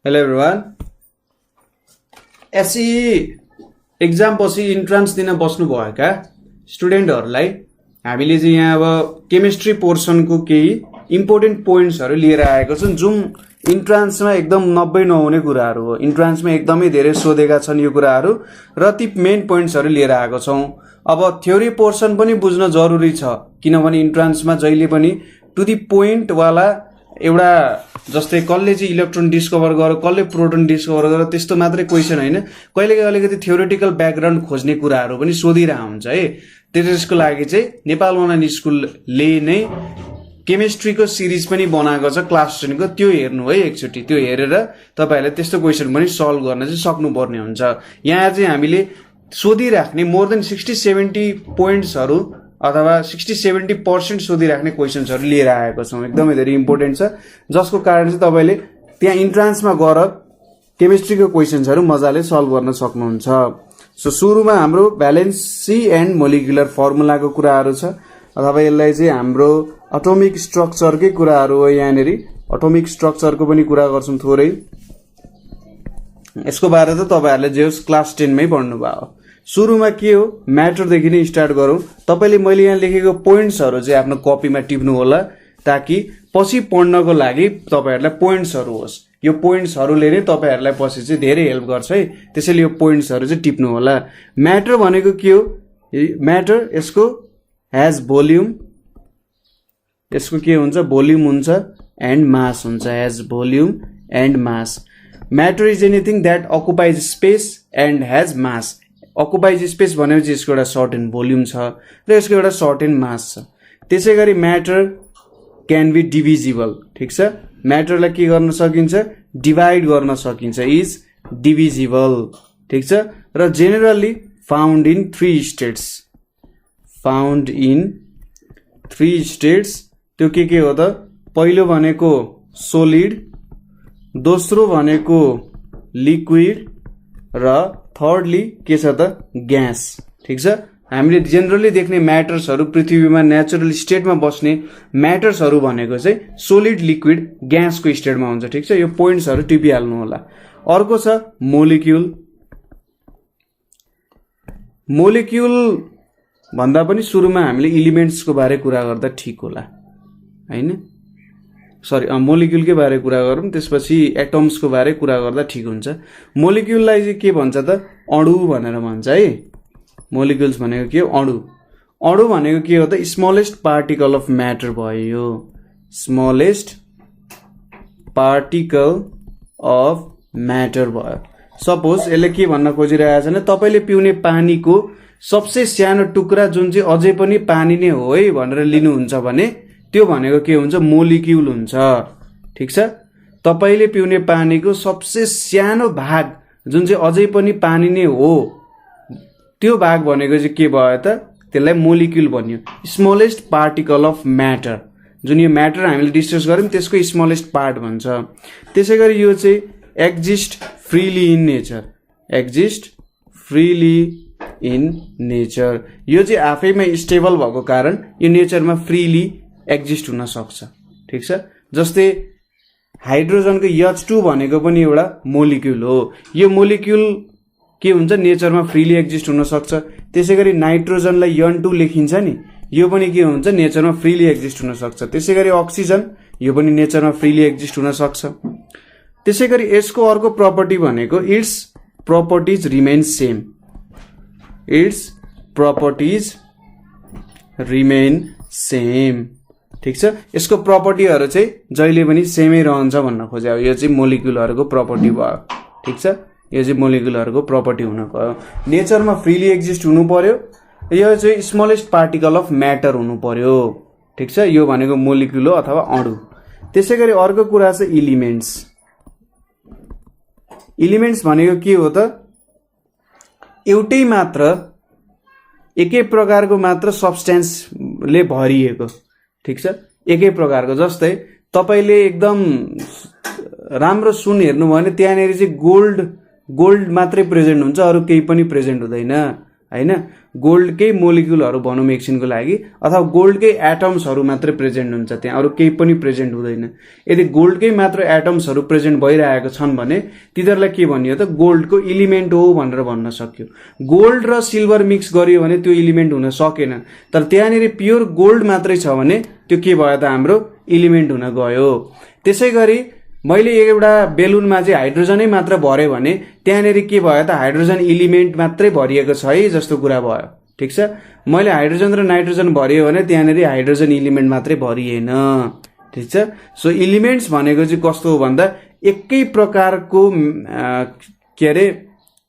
Hello everyone. एसई exam पछि entrance दिन बस्नुभएका स्टुडेन्टहरूलाई हामीले चाहिँ यहाँ अब केमिस्ट्री पोर्सनको केही इम्पोर्टेन्ट पोइन्ट्सहरू लिएर आएको छौँ, जुन इन्ट्रान्समा एकदम 90 नहुने कुराहरू हो। इन्ट्रान्समा एकदमै धेरै सोधेका छन् यो कुराहरू र ती मेन पोइन्ट्सहरू लिएर आएको छौँ। अब थ्योरी पोर्सन पनि बुझ्न जरुरी छ, किनभने इन्ट्रान्समा जहिले पनि टु दी पोइन्ट वाला एउटा जस्तै कसले चाहिँ इलेक्ट्रोन डिस्कभर गर्यो, कसले प्रोटोन डिस्कभर गर्यो, त्यस्तो मात्रै क्वेसन होइन। कहिलेकाहीँ अलिकति थ्योरिटिकल ब्याकग्राउन्ड खोज्ने कुराहरू पनि सोधिरहेको हुन्छ है। त्यसको लागि चाहिँ नेपाल अनलाइन स्कुलले नै केमिस्ट्रीको सिरिज पनि बनाएको छ क्लास 10 को, त्यो हेर्नु है एकचोटि। त्यो हेरेर तपाईहरुले त्यस्तो क्वेसन पनि सल्भ गर्न चाहिँ सक्नुपर्ने हुन्छ। यहाँ चाहिँ हामीले सोधिराख्ने मोर देन 60-70 पोइन्ट्सहरू अथवा 60-70% सोधिराख्ने क्वेसन्सहरू लिएर आएको छौँ। एकदमै धेरै इम्पोर्टेन्ट छ, जसको कारण चाहिँ तपाईले त्यहाँ इन्ट्रान्समा गएर केमिस्ट्रीको क्वेसन्सहरू मजाले सल्भ गर्न सक्नुहुन्छ। सो सुरुमा हाम्रो भ्यालेन्सी एन्ड मोलिकुलर फर्मुलाको कुराहरू छ, अथवा यसलाई चाहिँ हाम्रो एटोमिक स्ट्रक्चरकै कुराहरू हो। यहाँनेरि एटोमिक स्ट्रक्चरको पनि कुरा गर्छौं थोरै। यसको बारे त तपाईहरुले जे होस् क्लास 10 मै पढ्नु भयो। सुरुमा के हो, म्याटरदेखि नै स्टार्ट गरौँ। तपाईले मैले यहाँ लेखेको पोइन्ट्सहरू चाहिँ आफ्नो कपीमा टिप्नु होला, ताकि पछि पढ्नको लागि तपाईहरुलाई पोइन्ट्सहरू होस्। यो पोइन्ट्सहरूले नै तपाईहरुलाई पछि चाहिँ धेरै हेल्प गर्छ है। त्यसैले यो पोइन्ट्सहरू चाहिँ टिप्नु होला। म्याटर भनेको के हो? म्याटर यसको हैज भोल्युम, यसको के हुन्छ, भोल्युम हुन्छ एन्ड मास हुन्छ। Has volume and mass. Matter is anything that occupies space and has mass. Occupies space भनेपछि यसको एउटा सर्टेन भोल्युम छ र यसको एउटा सर्टेन मास छ। त्यसैगरी म्याटर क्यान बी डिभिजिबल। ठीक छ, म्याटरलाई के गर्न सकिन्छ, डिभाइड गर्न सकिन्छ, इज डिभिजिबल। ठीक छ, र generally found in 3 states. Found in 3 states. त्यो के हो त? पहिलो भनेको सोलिड, दोस्रो भनेको लिक्विड र थर्डली के छ त? ग्यास। ठीक छ, हामीले जेनरली देख्ने म्याटर्सहरू पृथ्वीमा नेचुरल स्टेटमा बस्ने म्याटर्सहरू भनेको चाहिँ सोलिड, लिक्विड, ग्यासको स्टेटमा हुन्छ। ठीक छ, यो पोइन्ट्सहरू टिपिहाल्नु होला। अर्को छ मोलिक्युल। मोलिक्युल भन्दा पनि सुरुमा हामीले एलिमेन्ट्सको बारे कुरा गर्दा ठिक होला हैन। सरी, मोलिक्युलकै बारे कुरा गरौँ, त्यसपछि एटम्सको बारे कुरा गर्दा ठिक हुन्छ। मोलिक्युललाई चाहिँ के भन्छ त? अणु भनेर भन्छ है। मोलिक्युल्स भनेको के हो? अणु। अणु भनेको के हो त? स्मलेस्ट पार्टिकल अफ म्याटर भयो। स्मलेस्ट पार्टिकल अफ म्याटर भयो। सपोज यसले के भन्न खोजिरहेको छ भने तपाईले पिउने पानीको सबसे सानो टुक्रा जुन चाहिँ अझै पनि पानी नै हो है भनेर लिनुहुन्छ भने त्यो भनेको के हुन्छ? मोलिक्युल हुन्छ। ठीक छ, तपाईले पिउने पानीको सबसे सानो भाग जुन चाहिँ अझै पनि पानी नै हो, त्यो भाग भनेको चाहिँ के भयो त? त्यसलाई मोलिक्युल भनियो। Smallest particle of matter. जुन यो म्याटर हामीले डिस्कस गर्यौं त्यसको स्मलेस्ट पार्ट भन्छ। त्यसैगरी यो चाहिँ exist freely in nature. Exist freely in nature. यो चाहिँ आफैमा स्टेबल भएको कारण यो नेचरमा फ्रीली एक्जिस्ट हुन सक्छ। ठीक छ, जस्तै हाइड्रोजनको H2 भनेको पनि एउटा मोलिक्युल हो। यो मोलिक्युल के हुन्छ? नेचरमा फ्रीली एक्जिस्ट हुन सक्छ। त्यसैगरी नाइट्रोजनलाई N2 लेखिन्छ नि, यो पनि के हुन्छ? नेचरमा फ्रीली एक्जिस्ट हुन सक्छ। त्यसैगरी अक्सिजन, यो पनि नेचरमा फ्रीली एक्जिस्ट हुन सक्छ। त्यसैगरी यसको अर्को प्रपर्टी भनेको it's properties remain same. It's properties remain same. ठीक छ, यसको प्रपर्टीहरू चाहिँ जहिले पनि सेमै रहन्छ भन्न खोजे। यो चाहिँ मोलिक्युलहरूको प्रपर्टी भयो। ठीक छ, यो चाहिँ मोलिक्युलहरूको प्रपर्टी हुन गयो। नेचरमा फ्रीली एक्जिस्ट हुनु पर्यो। यो चाहिँ स्मलेस्ट पार्टिकल अफ म्याटर हुनु पर्यो। ठीक छ, यो भनेको मोलिक्युल हो अथवा अणु। त्यसैगरी अर्को कुरा छ एलिमेन्ट्स। एलिमेन्ट्स भनेको के हो त? एउटै मात्र एकै प्रकारको मात्र सब्स्टेन्सले भरिएको। ठीक छ, एकै प्रकारको। जस्तै तपाईले एकदम राम्रो सुन हेर्नु भयो भने त्यहाँनेरि चाहिँ गोल्ड मात्रै प्रेजेन्ट हुन्छ, अरू केही पनि प्रेजेन्ट हुँदैन। हैन गोल्डकै मोलिक्युलहरू भनौँ एकछिनको लागि अथवा गोल्डकै एटम्सहरू मात्रै प्रेजेन्ट हुन्छ त्यहाँ अरू केही पनि प्रेजेन्ट हुँदैन यदि गोल्डकै मात्र एटम्सहरू प्रेजेन्ट भइरहेको छन् भने तिनीहरूलाई के भनियो त गोल्डको एलिमेन्ट हो भनेर भन्न सक्यो गोल्ड र सिल्भर मिक्स गरियो भने त्यो एलिमेन्ट हुन सकेन तर त्यहाँनिर प्योर गोल्ड मात्रै छ भने त्यो के भयो त हाम्रो एलिमेन्ट हुन गयो त्यसै गरी मैले एउटा बेलुनमा चाहिँ हाइड्रोजनै मात्र भरे भने त्यहाँनिर के भयो त हाइड्रोजन एलिमेन्ट मात्रै भरिएको छ है जस्तो कुरा भयो ठीक छ मैले हाइड्रोजन र नाइट्रोजन भरियो भने त्यहाँनिर हाइड्रोजन एलिमेन्ट मात्रै भरिएन ठीक छ सो एलिमेन्ट्स भनेको चाहिँ कस्तो हो भन्दा एकै प्रकारको के अरे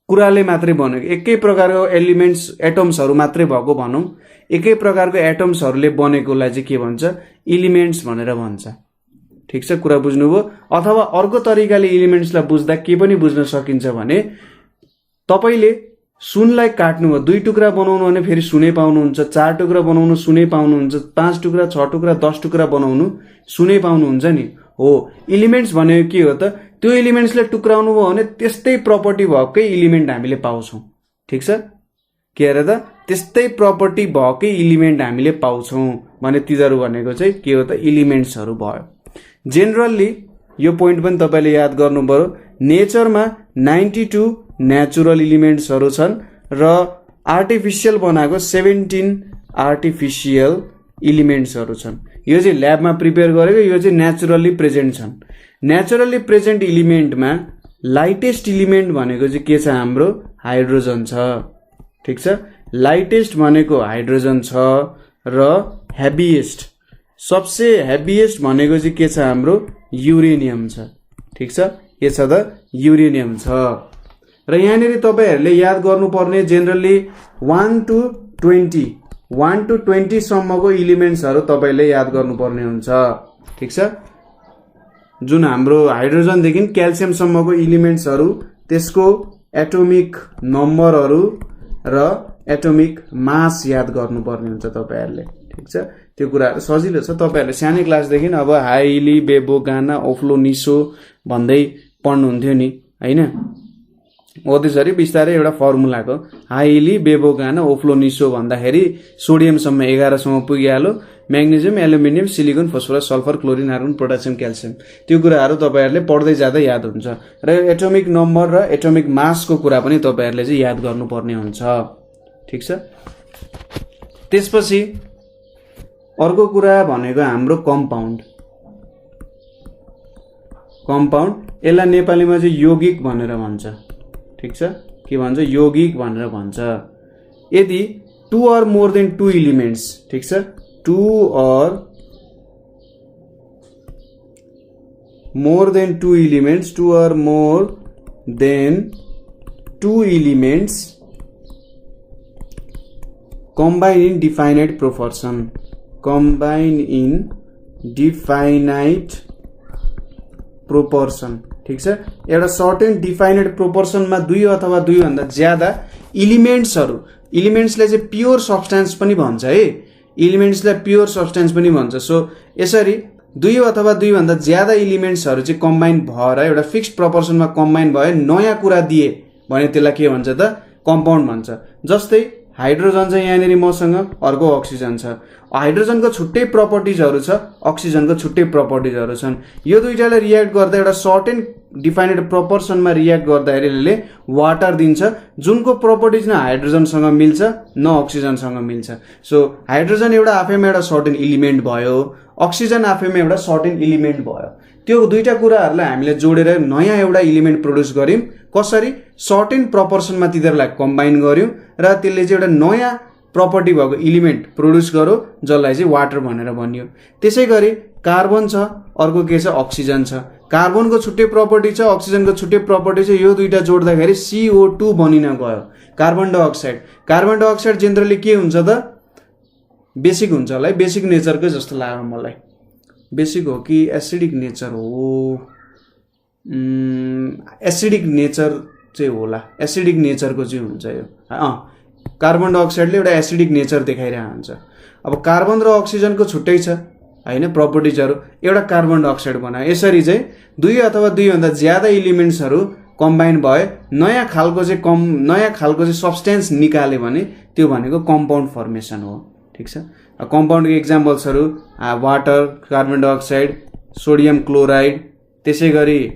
कुराले मात्रै बनेको एकै प्रकारको एलिमेन्ट्स एटम्सहरू मात्रै भएको भनौँ एकै प्रकारको एटम्सहरूले बनेकोलाई चाहिँ के भन्छ एलिमेन्ट्स भनेर भन्छ ठीक छ कुरा बुझ्नुभयो अथवा अर्को तरिकाले एलिमेन्ट्सलाई बुझ्दा के पनि बुझ्न सकिन्छ भने तपाईले सुनलाई काट्नुभयो 2 टुक्रा बनाउनु भने फेरि सुनै पाउनुहुन्छ 4 टुक्रा बनाउनु सुनै पाउनुहुन्छ 5 टुक्रा 6 टुक्रा 10 टुक्रा बनाउनु सुनै पाउनुहुन्छ नि हो एलिमेन्ट्स भनेको के हो त त्यो एलिमेन्ट्सलाई टुक्राउनु भयो भने त्यस्तै प्रपर्टी भएकै एलिमेन्ट हामीले पाउँछौं ठीक छ के अरे त त्यस्तै प्रपर्टी भएकै एलिमेन्ट हामीले पाउँछौं भने तिनीहरू भनेको चाहिँ के हो त एलिमेन्ट्सहरू भयो जेनरली यो पोइन्ट पनि तपाईले याद गर्नु पर्यो नेचरमा 92 नेचुरल एलिमेन्ट्सहरू छन् र आर्टिफिशियल बनाएको 17 आर्टिफिशियल एलिमेन्ट्सहरू छन् यो चाहिँ ल्याबमा प्रिपेयर गरेको यो चाहिँ नेचुरली प्रेजेन्ट छन् नेचुरली प्रेजेन्ट एलिमेन्टमा लाइटेस्ट एलिमेन्ट भनेको चाहिँ के छ हाम्रो हाइड्रोजन छ ठीक छ लाइटेस्ट भनेको हाइड्रोजन छ र हेभिएस्ट सबसे हेभिएस्ट भनेको चाहिँ के छ हाम्रो युरेनियम छ ठीक छ के छ त युरेनियम छ र यहाँनिर तपाईहरुले याद गर्नुपर्ने जेनरली 1 to 20 सम्मको एलिमेन्ट्सहरु तपाईले याद गर्नुपर्ने हुन्छ ठीक छ जुन हाम्रो हाइड्रोजन देखि क्याल्सियम सम्मको एलिमेन्ट्सहरु त्यसको एटोमिक नम्बरहरु र एटोमिक मास याद गर्नुपर्ने हुन्छ तपाईहरुले ठीक छ त्यो कुराहरु सजिलो छ तपाईहरुले सानै क्लास देखि अब हाइली बेबो गाना ओफ्लो निसो भन्दै पढ्नुहुन्थ्यो नि हैन हो त्यसरी बिस्तारै एउटा फर्मुलाको हाइली बेबो गाना ओफ्लो निसो भन्दाखेरि सोडियम सम्म 11 सम्म पुगिहाल्यो magnesium aluminium silicon phosphorus sulphur chlorine argon potassium calcium त्यो कुराहरु तपाईहरुले पढ्दै जाँदा याद हुन्छ र एटोमिक नम्बर र एटोमिक मासको कुरा पनि तपाईहरुले चाहिँ याद गर्नुपर्ने हुन्छ ठीक छ त्यसपछि अर्को कुरा भनेको हाम्रो कम्पाउन्ड यसलाई नेपालीमा चाहिँ यौगिक भनेर भन्छ ठीक छ के भन्छ यौगिक भनेर भन्छ यदि 2 or more than 2 elements ठीक छ 2 or more than 2 elements 2 or more than 2 elements combine in definite proportion ठीक छ एउटा सर्टेन डिफाइनेड प्रोपोर्सनमा 2 अथवा 2 भन्दा ज्यादा एलिमेन्ट्सलाई चाहिँ प्योर सब्स्टेन्स पनि भन्छ है एलिमेन्ट्सलाई प्योर सब्स्टेन्स पनि भन्छ सो यसरी 2 अथवा 2 भन्दा ज्यादा एलिमेन्ट्सहरु चाहिँ कम्बाइन भएर एउटा फिक्स्ड प्रोपोर्सनमा कम्बाइन भए नयाँ कुरा दिए भने त्यसलाई के भन्छ त कम्पाउन्ड भन्छ जस्तै हाइड्रोजन चाहिँ यहाँनेरि मसँग अर्को अक्सिजन छ हाइड्रोजनको छुट्टै प्रपर्टिजहरु छ अक्सिजनको छुट्टै प्रपर्टिजहरु छन् यो दुईटाले रिएक्ट गर्दा एउटा सर्टेन डिफाइनेड प्रोपोर्सनमा रिएक्ट गर्दाखेरि यसले वाटर दिन्छ जुनको प्रपर्टिज न हाइड्रोजनसँग मिल्छ न अक्सिजनसँग मिल्छ सो हाइड्रोजन एउटा आफैमा एउटा सर्टेन एलिमेन्ट भयो अक्सिजन आफैमा एउटा सर्टेन एलिमेन्ट भयो त्यो दुईटा कुराहरुलाई हामीले जोडेर नयाँ एउटा एलिमेन्ट प्रोड्युस गर्यौं कसरी सर्टेन प्रोपोर्सनमा तिनीहरुलाई कम्बाइन गर्यौं र त्यसले चाहिँ एउटा नयाँ प्रपर्टी भएको एलिमेन्ट प्रोड्युस गर्यो जसलाई चाहिँ वाटर भनेर भनियो त्यसैगरी कार्बन छ अर्को के छ अक्सिजन छ कार्बनको छुट्टै प्रपर्टी छ अक्सिजनको छुट्टै प्रपर्टी छ यो दुईटा जोड्दाखेरि CO2 बनिन गयो कार्बन डाइअक्साइड जेनरली के हुन्छ त बेसिक हुन्छ होला है बेसिक नेचरकै जस्तो लाग्यो मलाई बेसिक हो कि एसिडिक नेचर हो एसिडिक नेचर चाहिँ होला एसिडिक नेचरको चाहिँ हुन्छ यो कार्बन डाइअक्साइडले एउटा एसिडिक नेचर देखाइरहेको हुन्छ अब कार्बन र अक्सिजनको छुट्टै छ हैन प्रपर्टिजहरु एउटा कार्बन डाइअक्साइड बनायो यसरी चाहिँ 2 अथवा 2 भन्दा ज्यादा एलिमेन्ट्सहरु कम्बाइन भयो नयाँ खालको चाहिँ सब्स्टेन्स निकाल्यो भने त्यो भनेको कम्पाउन्ड फर्मेसन हो। ठीक छ। कम्पाउन्डको एक्जाम्पल्सहरू water, carbon dioxide, sodium chloride, त्यसै गरी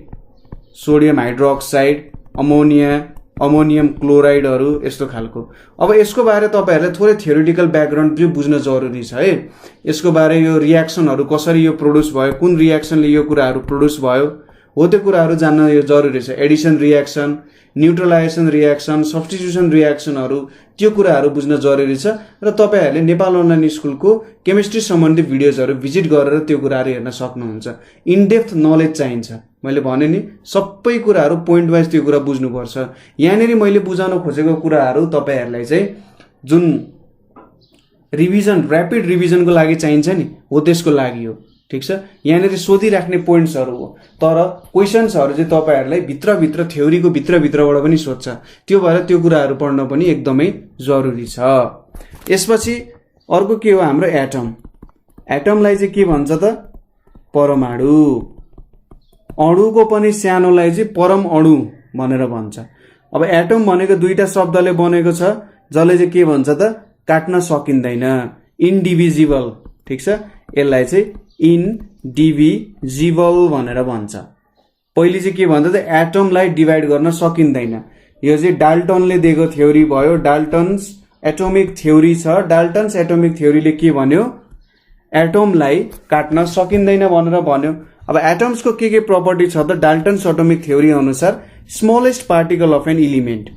सोडियम हाइड्रोक्साइड, अमोनिया, अमोनियम क्लोराइडहरू यस्तो खालको। अब यसको बारे तपाईहरुले थोरै थ्योरेटिकल ब्याकग्राउन्ड चाहिँ बुझ्न जरुरी छ है। यसको बारे यो रियाक्सनहरू कसरी यो प्रोड्युस भयो, कुन रियाक्सनले यो कुराहरू प्रोड्युस भयो हो त्यो कुराहरू जान्न यो जरुरी छ। एडिसन रियाक्सन, न्यूट्रलाइजेसन रियाक्सन, सब्स्टिट्युसन रियाक्सनहरू त्यो कुराहरू बुझ्न जरुरी छ र तपाईहरुले नेपाल अनलाइन स्कुलको केमिस्ट्री सम्बन्धी भिडियोजहरू भिजिट गरेर त्यो कुराहरू हेर्न सक्नुहुन्छ। इन डेप्थ नलेज चाहिन्छ। मैले भने नि सबै कुराहरू पोइन्ट वाइज त्यो कुरा बुझ्नुपर्छ। यहाँनेरि मैले बुझाउन खोजेको कुराहरू तपाईहरुलाई चाहिँ जुन रिभिजन, र्यापिड रिभिजनको लागि चाहिन्छ नि हो त्यसको लागि हो। ठीक छ। यहाँनेरि सोधिराख्ने पोइन्ट्सहरू हो, तर क्वेशन्सहरू चाहिँ तपाईहरुलाई भित्रभित्र थ्योरीको भित्रभित्रबाट पनि सोध्छ। त्यो भएर त्यो कुराहरू पढ्न पनि एकदमै जरुरी छ। यसपछि अर्को के हो हाम्रो एटम। एटमलाई चाहिँ के भन्छ त परमाणु। अणुको पनि सानोलाई चाहिँ परम अणु भनेर भन्छ। अब एटम भनेको दुईटा शब्दले बनेको छ जसले चाहिँ के भन्छ त काट्न सकिँदैन, इन्डिभिजिबल। ठीक छ। यसलाई चाहिँ इनडिभिजिबल भनेर भन्छ। पहिले चाहिँ के भन्छ त एटमलाई डिभाइड गर्न सकिँदैन। यो चाहिँ डाल्टनले दिएको थ्योरी भयो। डाल्टन्स एटोमिक थ्योरी छ। डाल्टन्स एटोमिक थ्योरीले के भन्यो, एटमलाई काट्न सकिँदैन भनेर भन्यो। अब एटम्सको के प्रपर्टी छ त डाल्टन्स एटोमिक थ्योरी अनुसार smallest particle of an element,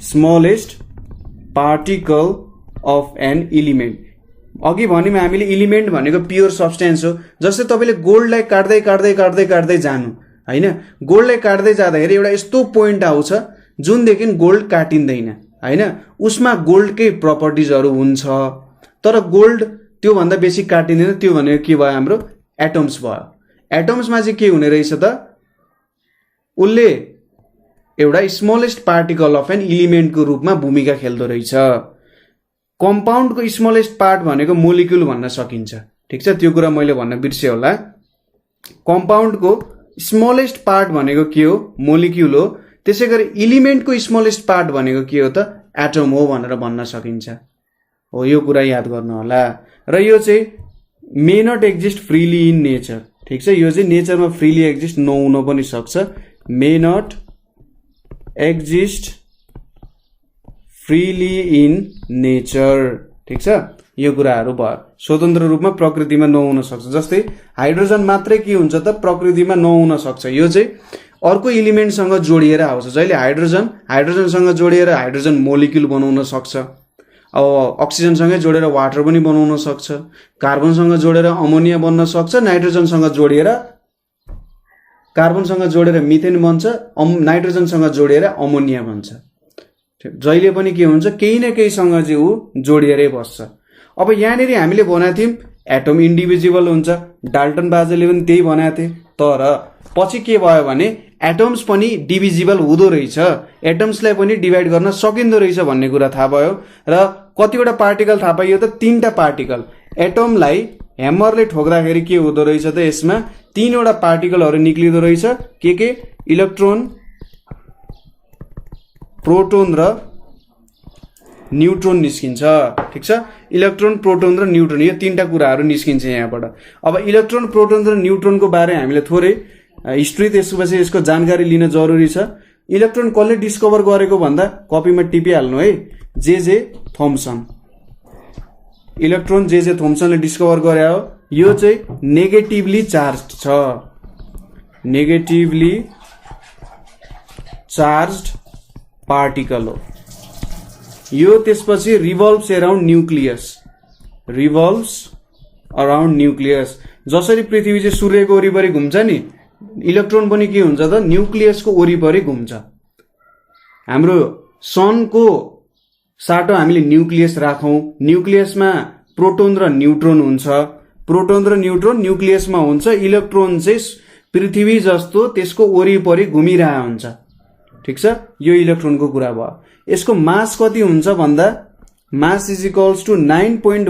smallest particle of an element. अघि भन्यौं हामीले इलिमेन्ट भनेको प्योर सब्स्टेन्स हो। जस्तै तपाईले गोल्डलाई काट्दै काट्दै काट्दै काट्दै जानु हैन, गोल्डलाई काट्दै जाँदाखेरि एउटा यस्तो पोइन्ट आउँछ जुनदेखि गोल्ड काटिँदैन हैन, उसमा गोल्डकै प्रपर्टिजहरू हुन्छ तर गोल्ड त्यो भन्दा बेसी काटिँदैन। त्यो भनेको के भयो हाम्रो एटम्स भयो। एटम्समा चाहिँ के हुने रहेछ त उले एउटा स्मलेस्ट पार्टिकल अफ एन इलिमेन्टको रूपमा भूमिका खेल्दो रहेछ। कम्पाउन्डको स्मलेस्ट पार्ट भनेको मोलिक्युल भन्न सकिन्छ। ठीक छ। त्यो कुरा मैले भन्न बिर्से होला। कम्पाउन्डको स्मलेस्ट पार्ट भनेको के हो, मोलिक्युल हो। त्यसैगरी एलिमेन्टको स्मलेस्ट पार्ट भनेको के हो त एटम हो भनेर भन्न सकिन्छ। हो यो कुरा याद गर्नु होला। र यो चाहिँ may not exist freely in nature. ठीक छ। यो चाहिँ नेचरमा फ्रीली एक्जिस्ट नहुन पनि सक्छ। May not exist freely in nature. ठीक छ। यो कुराहरू भयो। स्वतन्त्र रूपमा प्रकृतिमा नहुन सक्छ। जस्तै हाइड्रोजन मात्रै के हुन्छ त प्रकृतिमा नहुन सक्छ। यो चाहिँ अर्को एलिमेन्टसँग जोडिएर आउँछ। जहिले हाइड्रोजनसँग जोडिएर हाइड्रोजन मोलिक्युल बनाउन सक्छ। अब अक्सिजनसँगै जोडेर वाटर पनि बनाउन सक्छ। कार्बनसँग जोडेर अमोनिया बन्न सक्छ। नाइट्रोजनसँग जोडिएर कार्बनसँग जोडेर मिथेन बन्छ। नाइट्रोजनसँग जोडिएर अमोनिया बन्छ। जहिले पनि के हुन्छ केही न केहीसँग चाहिँ ऊ जोडिएरै बस्छ। अब यहाँनेरि हामीले भनेको थियौं एटम इन्डिभिजिबल हुन्छ। डाल्टन बाजेले पनि त्यही भनेको थिए। तर पछि के भयो भने एटम्स पनि डिभिजिबल हुँदो रहेछ, एटम्सलाई पनि डिभाइड गर्न सकिँदो रहेछ भन्ने कुरा थाहा भयो। र कतिवटा पार्टिकल थाहा पाइयो त 3टा पार्टिकल। एटमलाई ह्यामरले ठोक्दाखेरि के हुँदो रहेछ त यसमा 3वटा पार्टिकलहरू निक्लिँदो रहेछ। के इलेक्ट्रोन, प्रोटोन र न्यूट्रोन निस्किन्छ। ठीक छ। इलेक्ट्रोन, प्रोटोन र न्यूट्रोन यो 3टा कुराहरू निस्किन्छ यहाँबाट। अब इलेक्ट्रोन, प्रोटोन र न्यूट्रोनको बारे हामीले थोरै हिस्ट्री त्यसपछि यसको जानकारी लिन जरुरी छ। इलेक्ट्रोन कसले डिस्कभर गरेको भन्दा कपीमा टिपिहाल्नु है, जे थम्सन। इलेक्ट्रोन जे थम्सनले डिस्कभर गरे हो। यो चाहिँ नेगेटिभली चार्ज्ड छ, नेगेटिभली चार्ज्ड पार्टिकल हो यो। त्यसपछि revolves around nucleus, revolves around nucleus. जसरी पृथ्वी चाहिँ सूर्यको वरिपरि घुम्छ नि, इलेक्ट्रोन पनि के हुन्छ त न्यूक्लियसको वरिपरि घुम्छ। हाम्रो सनको साटो हामीले न्यूक्लियस राखौं। न्यूक्लियसमा प्रोटोन र न्यूट्रोन हुन्छ। प्रोटोन र न्यूट्रोन न्यूक्लियसमा हुन्छ। इलेक्ट्रोन चाहिँ पृथ्वी जस्तो त्यसको वरिपरि घुमिरहेको हुन्छ। ठीक छ। यो इलेक्ट्रोनको कुरा भयो। यसको मास कति हुन्छ भन्दा mass is equals to 9.1 ×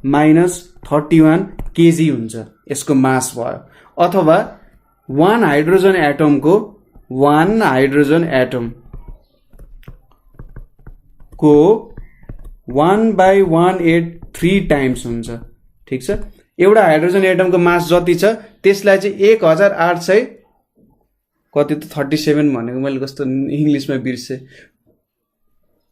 10⁻⁻31 KG हुन्छ यसको मास भयो। अथवा 1 हाइड्रोजन एटमको 1 हाइड्रोजन एटमको 1/183 टाइम्स हुन्छ। ठीक छ, एउटा हाइड्रोजन एटमको मास जति छ त्यसलाई चाहिँ 1800 कति त 37 भनेको मैले कस्तो इंग्लिशमा बिर्से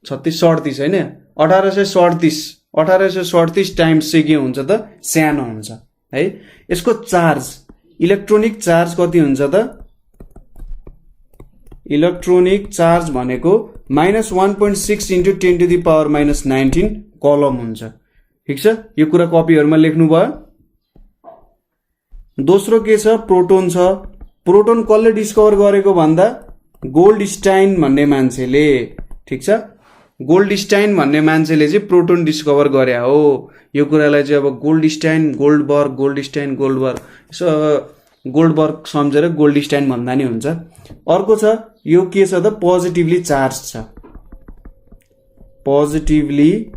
37 हैन 1837 टाइम्स चाहिँ के हुन्छ त सानो हुन्छ है। यसको चार्ज इलेक्ट्रोनिक चार्ज कति हुन्छ त इलेक्ट्रोनिक चार्ज भनेको -1.6 × 10⁻⁻19 कलम हुन्छ। ठीक छ, यो कुरा कपीहरुमा लेख्नु भयो। दोस्रो के छ प्रोटोन छ। प्रोटोन कसले डिस्कभर गरेको भन्दा गोल्डस्टाइन भन्ने मान्छेले। ठीक छ, गोल्डस्टाइन भन्ने मान्छेले चाहिँ प्रोटोन डिस्कभर गरे हो। यो कुरालाई चाहिँ अब गोल्डबर्ग यसो गोल्डबर्ग सम्झेर गोल्डस्टाइन भन्दा नि हुन्छ। अर्को छ यो के छ त पोजिटिभली चार्ज छ, पोजिटिभली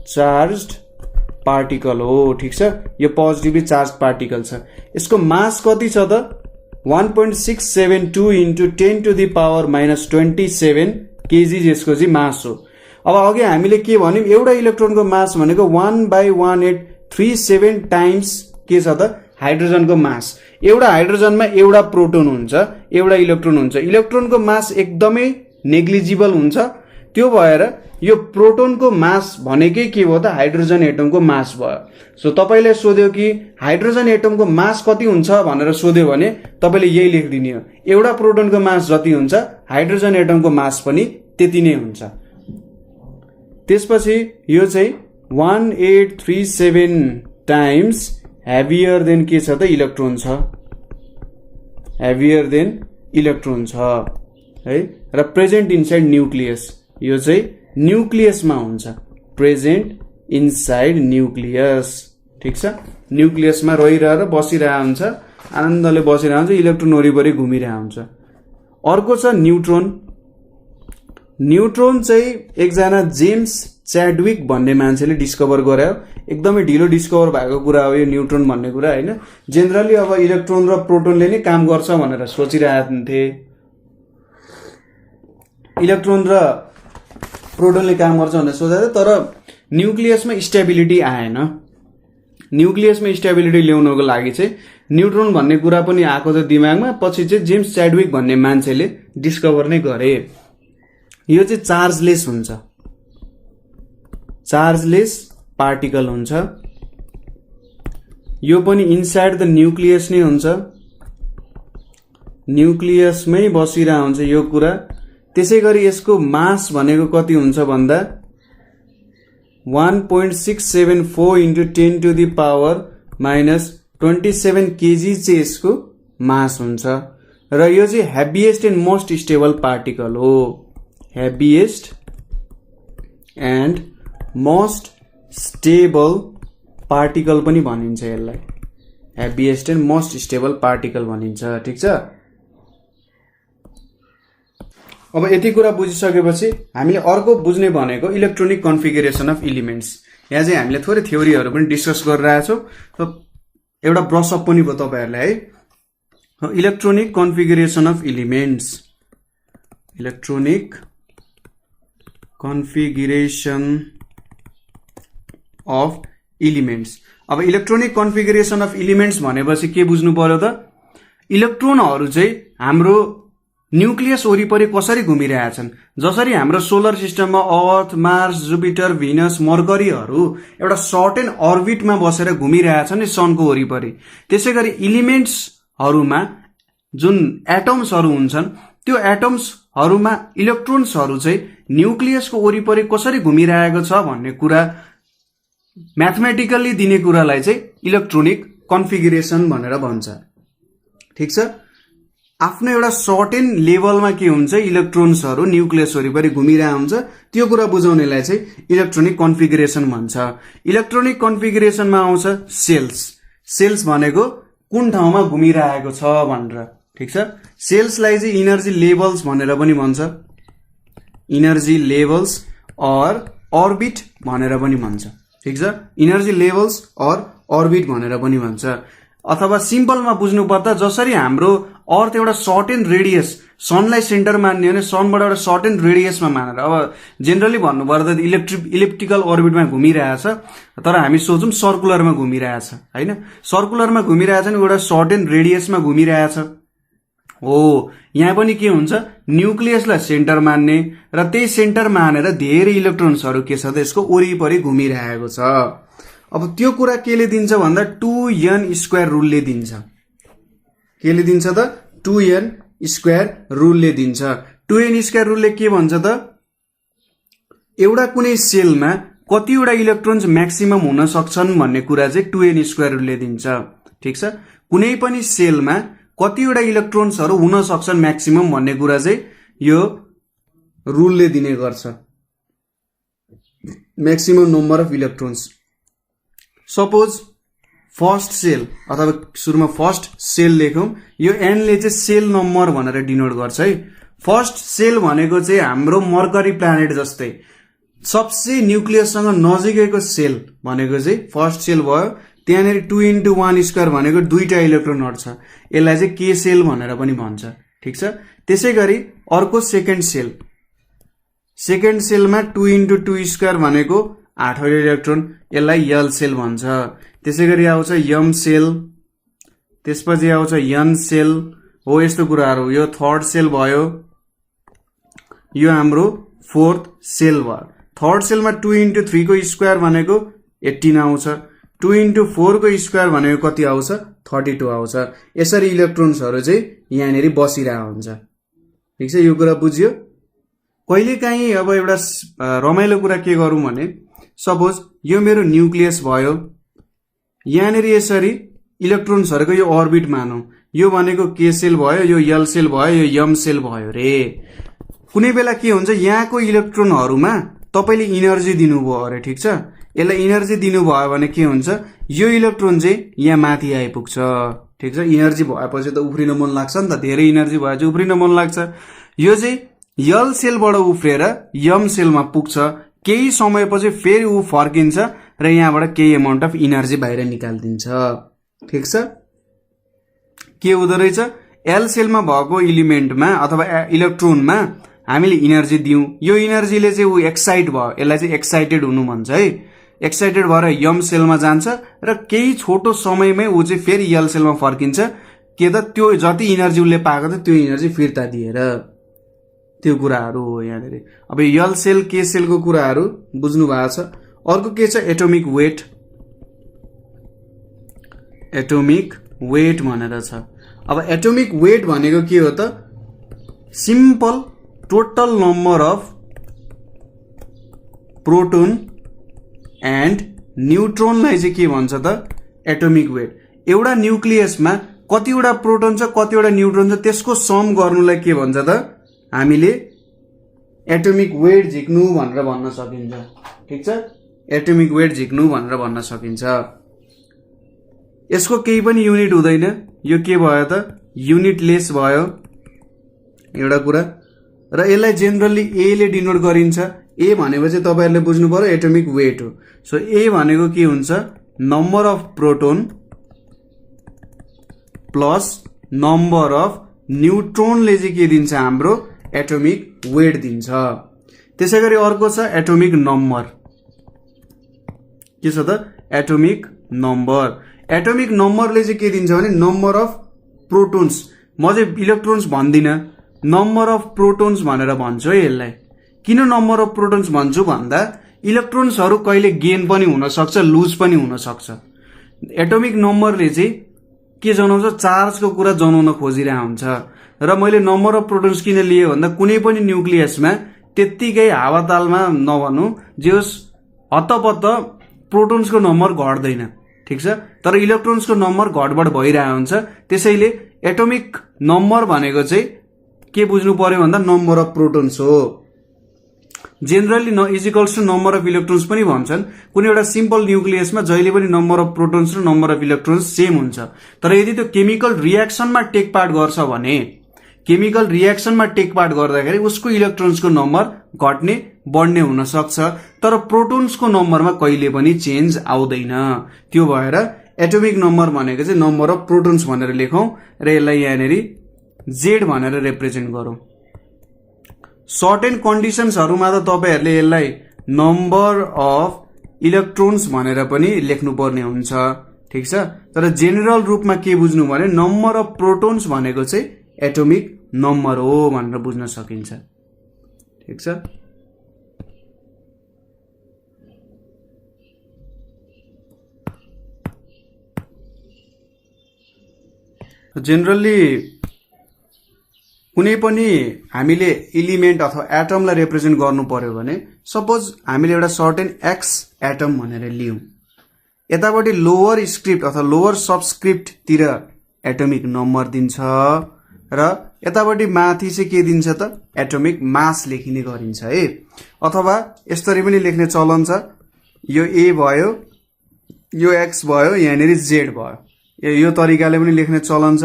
चार्ज्ड पार्टिकल हो। ठीक छ, यो पोजिटिभली चार्ज पार्टिकल छ। यसको मास कति छ त 1.672 × 10⁻⁻27 केजी यसको चाहिँ मास हो। अब अघि हामीले के भन्यौं एउटा इलेक्ट्रोनको मास भनेको 1/1837 टाइम्स के छ त हाइड्रोजनको मास। एउटा हाइड्रोजनमा एउटा प्रोटोन हुन्छ, एउटा इलेक्ट्रोन हुन्छ। इलेक्ट्रोनको मास एकदमै नेग्लिजिबल हुन्छ। त्यो भएर यो प्रोटोनको मास भनेकै के हो त हाइड्रोजन एटमको मास भयो। सो तपाईले सोध्यो कि हाइड्रोजन एटमको मास कति हुन्छ भनेर सोध्यो भने तपाईले यही लेखिदिनु हो, एउटा प्रोटोनको मास जति हुन्छ हाइड्रोजन एटमको मास पनि त्यति नै हुन्छ। त्यसपछि यो चाहिँ 1837 टाइम्स हेभियर देन के छ त इलेक्ट्रोन छ, हेभियर देन इलेक्ट्रोन छ है। र प्रेजेन्ट इनसाइड न्यूक्लियस, यो चाहिँ न्यूक्लियसमा हुन्छ, प्रेजेन्ट इनसाइड न्यूक्लियस। ठीक छ, न्यूक्लियसमा रहिरहेर बसिरहेको हुन्छ, आनन्दले बसिरहेको हुन्छ, इलेक्ट्रोन वरिपरि घुमिरहेको हुन्छ। अर्को छ न्यूट्रोन। न्यूट्रोन चाहिँ एकजना जेम्स च्याडविक भन्ने मान्छेले डिस्कभर गर्यो। एकदमै ढिलो डिस्कभर भएको कुरा हो यो न्यूट्रोन भन्ने कुरा हैन। जेनरली अब इलेक्ट्रोन र प्रोटोनले नै काम गर्छ भनेर सोचिरहेथे, इलेक्ट्रोन र प्रोटोनले काम गर्छ भनेर सोचेको, तर न्यूक्लियसमा स्टेबिलिटी आएन। न्यूक्लियसमा स्टेबिलिटी ल्याउनको लागि चाहिँ न्यूट्रोन भन्ने कुरा पनि आएको छ दिमागमा। पछि चाहिँ जेम्स च्याडविक भन्ने मान्छेले डिस्कभर नै गरे। यो चाहिँ चार्जलेस हुन्छ, चार्जलेस पार्टिकल हुन्छ। यो पनि इनसाइड द न्यूक्लियस नै हुन्छ, न्यूक्लियसमै बसिरहेको हुन्छ यो कुरा। त्यसैगरी यसको मास भनेको कति हुन्छ भन्दा 1.674 × 10⁻⁻27 केजी चाहिँ यसको मास हुन्छ। र यो चाहिँ heaviest and most stable particle हो, heaviest and most stable particle पनि भनिन्छ यसलाई, heaviest and most stable particle भनिन्छ। ठीक छ, अब यति कुरा बुझिसकेपछि हामीले अर्को बुझ्ने भनेको इलेक्ट्रोनिक कन्फिगरेसन अफ एलिमेन्ट्स। यहाँ चाहिँ हामीले थोरै थ्योरीहरू पनि डिस्कस गरिरहेका छौँ, एउटा ब्रसअप पनि भयो तपाईहरुलाई है। Electronic configuration of elements, electronic configuration of elements. अब इलेक्ट्रोनिक कन्फिगरेसन अफ एलिमेन्ट्स भनेपछि के बुझ्नु पर्यो त इलेक्ट्रोनहरू चाहिँ हाम्रो न्यूक्लियस वरिपरि कसरी घुमिरहेछन्। जसरी हाम्रो सोलर सिस्टममा अर्थ, मार्स, जुपिटर, भिनस, मर्करीहरू एउटा सर्टेन अर्बिटमा बसेर घुमिरहेछन् नि सनको वरिपरि, त्यसैगरी एलिमेन्ट्सहरूमा जुन एटम्सहरू हुन्छन् त्यो एटम्सहरूमा इलेक्ट्रोन्सहरू चाहिँ न्यूक्लियसको वरिपरि कसरी घुमिरहेको छ भन्ने कुरा म्याथमेटिकली दिने कुरालाई चाहिँ इलेक्ट्रोनिक कन्फिगरेसन भनेर भन्छ। ठीक छ, आफ्नो एउटा सर्टेन लेभलमा के हुन्छ इलेक्ट्रोन्सहरू न्यूक्लियस वरिपरि घुमिरहेको हुन्छ, त्यो कुरा बुझाउनेलाई चाहिँ इलेक्ट्रोनिक कन्फिगरेसन भन्छ। इलेक्ट्रोनिक कन्फिगरेसनमा आउँछ सेल्स। सेल्स भनेको कुन ठाउँमा घुमिरहेको छ भनेर। ठीक छ, सेल्सलाई चाहिँ इनर्जी लेभल्स भनेर पनि भन्छ, इनर्जी लेभल्स अर अर्बिट भनेर पनि भन्छ। ठीक छ, इनर्जी लेभल्स अर अर्बिट भनेर पनि भन्छ। अथवा सिम्पलमा बुझ्नु पर्दा जसरी हाम्रो अर्थ एउटा सर्टेन रेडियस सनलाई सेन्टर मान्ने हो भने सनबाट एउटा सर्टेन रेडियसमा मानेर, अब जेनरली भन्नुपर्दा इलेक्ट्रिकल अर्बिटमा घुमिरहेछ, तर हामी सोचौँ सर्कुलरमा घुमिरहेछ होइन, सर्कुलरमा घुमिरहेछ नि एउटा सर्टेन रेडियसमा घुमिरहेछ हो। यहाँ पनि के हुन्छ, न्युक्लियसलाई सेन्टर मान्ने र त्यही सेन्टर मानेर धेरै इलेक्ट्रोन्सहरू के छ त यसको वरिपरि घुमिरहेको छ। अब त्यो कुरा केले दिन्छ भन्दा 2n² रुलले दिन्छ। केले दिन्छ त 2n² रुलले दिन्छ। 2n² रुलले के भन्छ त, एउटा कुनै सेलमा कतिवटा इलेक्ट्रोन्स म्याक्सिमम हुन सक्छन् भन्ने कुरा चाहिँ 2n² रुलले दिन्छ। ठिक छ, कुनै पनि सेलमा कतिवटा इलेक्ट्रोन्सहरू हुन सक्छन् म्याक्सिमम भन्ने कुरा चाहिँ यो रुलले दिने गर्छ, maximum number of electrons. Suppose first shell अथवा सुरुमा फर्स्ट सेल लेखौँ, यो एनले चाहिँ सेल नम्बर भनेर डिनोट गर्छ है। फर्स्ट सेल भनेको चाहिँ हाम्रो मर्करी प्लानेट जस्तै सबसे न्युक्लियससँग नजिकैको सेल भनेको चाहिँ फर्स्ट सेल भयो। त्यहाँनिर 2x1² भनेको दुईटा इलेक्ट्रोनहरू छ, यसलाई चाहिँ के सेल भनेर पनि भन्छ। ठिक छ, त्यसै गरी अर्को सेकेन्ड सेल, सेकेन्ड सेलमा 2x2² भनेको 8वटा इलेक्ट्रोन, यसलाई यल सेल भन्छ। त्यसै गरी आउँछ यम सेल, त्यसपछि आउँछ यन सेल हो, यस्तो कुराहरू। यो थर्ड सेल भयो, यो हाम्रो फोर्थ सेल भयो। थर्ड सेलमा 2x3 को स्क्वायर भनेको 18 आउँछ, 2x4 को स्क्वायर भनेको कति आउँछ, 32 आउँछ। यसरी इलेक्ट्रोन्सहरू चाहिँ यहाँनिर बसिरहेको हुन्छ। ठिक छ, यो कुरा बुझ्यो। कहिलेकाहीँ अब एउटा रमाइलो कुरा के गरौँ भने, सपोज यो मेरो न्युक्लियस भयो, यहाँनिर यसरी इलेक्ट्रोन्सहरूको यो अर्बिट मानौँ, यो भनेको के सेल भयो, यो यल सेल भयो, यो यम सेल भयो रे। कुनै बेला के हुन्छ, यहाँको इलेक्ट्रोनहरूमा तपाईँले इनर्जी दिनुभयो अरे, ठिक छ, यसलाई इनर्जी दिनुभयो भने के हुन्छ, यो इलेक्ट्रोन चाहिँ यहाँ माथि आइपुग्छ। ठिक छ, इनर्जी भएपछि त उफ्रिन मन लाग्छ नि त, धेरै इनर्जी भएपछि उफ्रिन मन लाग्छ। यो चाहिँ यल सेलबाट उफ्रेर यम सेलमा पुग्छ, केही समयपछि फेरि ऊ फर्किन्छ र यहाँबाट केही अमाउन्ट अफ इनर्जी बाहिर निकालिदिन्छ। ठिक छ, के हुँदो रहेछ, एल सेलमा भएको इलिमेन्टमा अथवा इलेक्ट्रोनमा हामीले इनर्जी दियौँ, यो इनर्जीले चाहिँ ऊ एक्साइट भयो, यसलाई चाहिँ एक्साइटेड हुनु भन्छ है। एक्साइटेड भएर यम सेलमा जान्छ र केही छोटो समयमै ऊ चाहिँ फेरि यल सेलमा फर्किन्छ, के त त्यो जति इनर्जी उसले पाएको थियो त्यो इनर्जी फिर्ता दिएर। त्यो कुराहरू हो यहाँनिर। अब यल सेल के सेलको कुराहरू बुझ्नु भएको छ। अर्को के छ, एटोमिक वेट। एटोमिक वेट भनेर छ। अब एटोमिक वेट भनेको के हो त, simple total number of proton and न्युट्रोनलाई चाहिँ के भन्छ त, एटोमिक वेट। एउटा न्युक्लियसमा कतिवटा प्रोटोन छ कतिवटा न्युट्रोन छ त्यसको सम गर्नुलाई के भन्छ त, हामीले एटोमिक वेट झिक्नु भनेर भन्न सकिन्छ। ठिक छ, एटोमिक वेट झिक्नु भनेर भन्न सकिन्छ। यसको केही पनि युनिट हुँदैन, यो के भयो त, युनिटलेस भयो एउटा कुरा। र यसलाई जेनरली ए ले डिनोट गरिन्छ। ए भनेपछि तपाईहरुले बुझ्नु पर्यो एटोमिक वेट हो। सो ए भनेको के हुन्छ, number of proton plus number of न्युट्रोनले चाहिँ के दिन्छ, हाम्रो एटोमिक वेट दिन्छ। त्यसैगरी अर्को छ एटोमिक नम्बर। के छ त, एटोमिक नम्बर। एटोमिक नम्बरले चाहिँ के दिन्छ भने नम्बर अफ प्रोटोन्स। म चाहिँ इलेक्ट्रोन्स भन्दिन, नम्बर अफ प्रोटोन्स भनेर भन्छु है यसलाई। किन नम्बर अफ प्रोटोन्स भन्छु भन्दा इलेक्ट्रोन्सहरू कहिले गेन पनि हुन सक्छ, लुज पनि हुन सक्छ। एटोमिक नम्बरले चाहिँ के जनाउँछ, चार्जको कुरा जनाउन खोजिरहेको हुन्छ। र मैले नम्बर अफ प्रोटोन्स किन लिए भन्दा कुनै पनि न्युक्लियसमा त्यत्तिकै हावातालमा नभनौँ जे होस् हत्तपत्त प्रोटोन्सको नम्बर घट्दैन। ठिक छ, तर इलेक्ट्रोन्सको नम्बर घटबढ भइरहेको हुन्छ। त्यसैले एटोमिक नम्बर भनेको चाहिँ के बुझ्नु पर्यो भन्दा नम्बर अफ प्रोटोन्स हो। Generally equals to number of electrons पनि भन्छन्। कुनै एउटा सिम्पल न्युक्लियसमा जहिले पनि नम्बर अफ प्रोटोन्स र नम्बर अफ इलेक्ट्रोन्स सेम हुन्छ। तर यदि त्यो केमिकल रियाक्सनमा टेक पार्ट गर्छ भने, केमिकल रियाक्सनमा टेक पार्ट गर्दाखेरि उसको इलेक्ट्रोन्सको नम्बर घट्ने बढ्ने हुन सक्छ, तर प्रोटोन्सको नम्बरमा कहिले पनि चेन्ज आउँदैन। त्यो भएर एटोमिक नम्बर भनेको चाहिँ नम्बर अफ प्रोटोन्स भनेर लेखौं र यसलाई यहाँनेरि Z भनेर रिप्रेजेन्ट गरौं। सर्टेन कन्डिसन्सहरुमा त तपाईहरुले यसलाई नम्बर अफ इलेक्ट्रोन्स भनेर पनि लेख्नु पर्ने हुन्छ, ठीक छ। तर जेनरल रूपमा के बुझ्नु भने नम्बर अफ प्रोटोन्स भनेको चाहिँ एटोमिक नम्बर हो भनेर बुझ्न सकिन्छ, ठीक छ। जेनरली कुनै पनि हामीले एलिमेन्ट अथवा एटमलाई रिप्रेजेन्ट गर्नु पर्यो भने सपोज हामीले एउटा सर्टेन एक्स एटम भनेर लियौं, यतापट्टि लोअर स्क्रिप्ट अथवा लोअर सबस्क्रिप्ट तिर एटोमिक नम्बर दिन्छ र यतापट्टि माथि चाहिँ के दिन्छ त एटोमिक मास लेखिने गरिन्छ है। अथवा यसरी पनि लेख्ने चलन छ, यो ए भयो, यो एक्स भयो, यहाँनेरि जेड भयो। यो तरिकाले पनि लेख्ने चलन छ,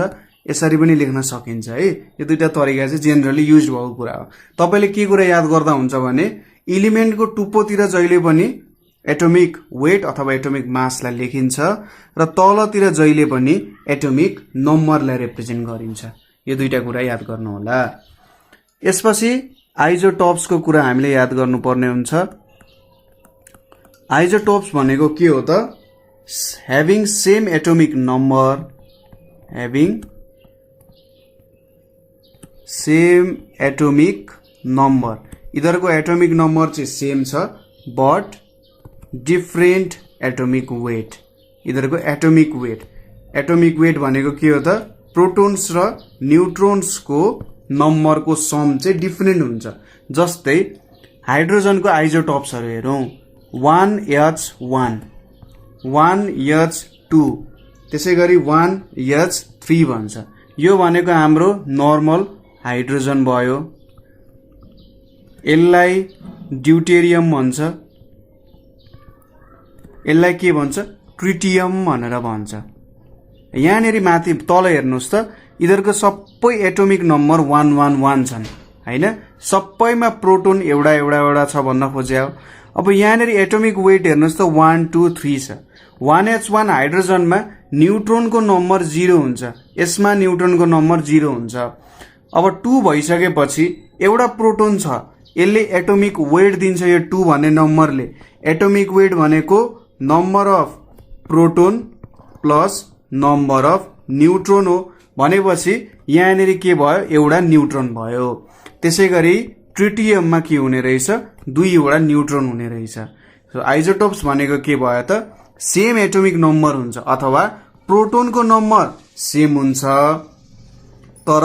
यसरी पनि लेख्न सकिन्छ है। यो दुईटा तरिका चाहिँ जेनरली युज भएको कुरा हो। तपाईले के कुरा याद गर्दा हुन्छ भने एलिमेन्टको टुप्पोतिर जहिले पनि एटोमिक वेट अथवा एटोमिक मासलाई लेखिन्छ र तलतिर जहिले पनि एटोमिक नम्बरलाई रिप्रेजेन्ट गरिन्छ। यो दुईटा कुरा याद गर्नु होला। यसपछि आइजोटोप्सको कुरा हामीले याद गर्नुपर्ने हुन्छ। आइजोटोप्स भनेको के हो त? having same atomic number, having same atomic number, इधरको एटोमिक नम्बर चाहिँ सेम छ बट डिफरेन्ट एटोमिक वेट। इधरको एटोमिक वेट भनेको के हो त? प्रोटोन्स र न्यूट्रोन्सको नम्बरको सम चाहिँ डिफरेन्ट हुन्छ। जस्तै हाइड्रोजनको आइजोटोप्सहरु हेरौं, 1H1, 1H2, त्यसैगरी 1H3 भन्छ। यो भनेको हाम्रो नर्मल हाइड्रोजन भयो। यसलाई ड्युटेरियम भन्छ, यसलाई के भन्छ? ट्रिटियम भनेर भन्छ। यहाँनेरि माथि तल हेर्नुस् त, इधरको सबै एटोमिक नम्बर 111 छन् हैन? सबैमा प्रोटोन एउटा छ भन्न खोज्या हो। अब यहाँनेरि एटोमिक वेट हेर्नुस् त 1 2 3 छ। 1H1 हाइड्रोजनमा न्यूट्रोनको नम्बर 0 हुन्छ, यसमा न्यूट्रोनको नम्बर 0 हुन्छ। अब 2 भइसकेपछि एउटा प्रोटोन छ, यसले एटोमिक वेट दिन्छ यो 2 भन्ने नम्बरले। एटोमिक वेट भनेको number of proton plus number of neutron हो भनेपछि यहाँनेरि के भयो? एउटा न्यूट्रोन भयो। त्यसैगरी ट्रिटियममा के हुने रहेछ? 2 न्यूट्रोन हुने रहेछ। सो आइजोटोप्स भनेको के भयो त? सेम एटोमिक नम्बर हुन्छ अथवा प्रोटोनको नम्बर सेम हुन्छ तर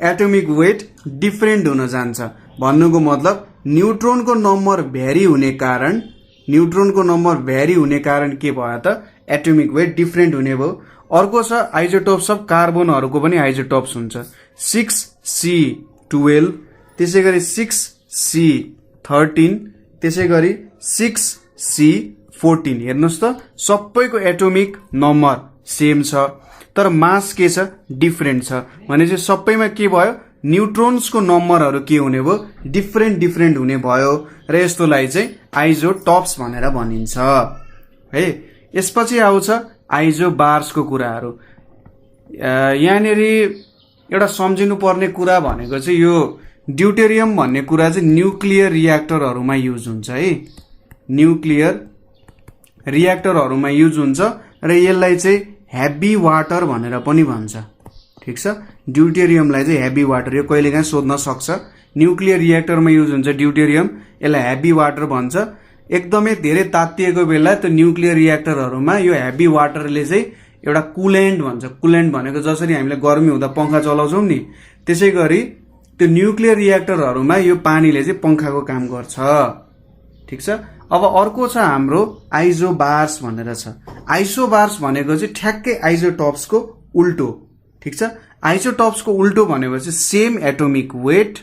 एटोमिक वेट डिफरेन्ट हुन जान्छ। भन्नुको मतलब न्यूट्रोनको नम्बर भ्यारी हुने कारण के भयो त? एटोमिक वेट डिफरेन्ट हुने भयो। अर्को छ आइजोटोप्स अफ कार्बनहरुको पनि आइजोटोप्स हुन्छ। 6C12, त्यसैगरी 6C13, त्यसैगरी 6C14। हेर्नुस् त सबैको एटोमिक नम्बर सेम छ तर मास के छ? डिफरेन्ट छ। भनेपछि सबैमा के भयो? न्यूट्रोन्सको नम्बरहरु के हुने भयो? डिफरेन्ट हुने भयो र यस्तोलाई चाहिँ आइजोटोप्स भनेर भनिन्छ है। यसपछि आउँछ आइजोबार्सको कुराहरु। यहाँनेरि एउटा सम्झिनु पर्ने कुरा भनेको चाहिँ यो ड्युटेरियम भन्ने कुरा चाहिँ न्युक्लियर रियाक्टरहरुमा युज हुन्छ है। न्युक्लियर रियाक्टरहरुमा युज हुन्छ र यसलाई चाहिँ हेभी वाटर भनेर पनि भन्छ, ठीक छ। ड्युटेरियमलाई चाहिँ हेभी वाटर, यो कहिलेकाहीँ सोध्न सक्छ। न्युक्लियर रियाक्टरमा युज हुन्छ ड्युटेरियम, यसलाई हेभी वाटर भन्छ। एकदमै धेरै तातिएको बेला त्यो न्युक्लियर रियाक्टरहरुमा यो हेभी वाटरले चाहिँ एउटा कुलेन्ट भन्छ। कुलेन्ट भनेको जसरी हामीले गर्मी हुँदा पंखा चलाउँछौं नि, त्यसैगरी त्यो न्युक्लियर रियाक्टरहरुमा यो पानीले चाहिँ पंखाको काम गर्छ, ठीक छ। अब अर्को छ हाम्रो आइजोबार्स भनेर छ। आइसोबार्स भनेको चाहिँ ठ्याक्कै आइजोटोप्सको उल्टो, ठीक छ। आइसोटोप्सको उल्टो भनेपछि same atomic weight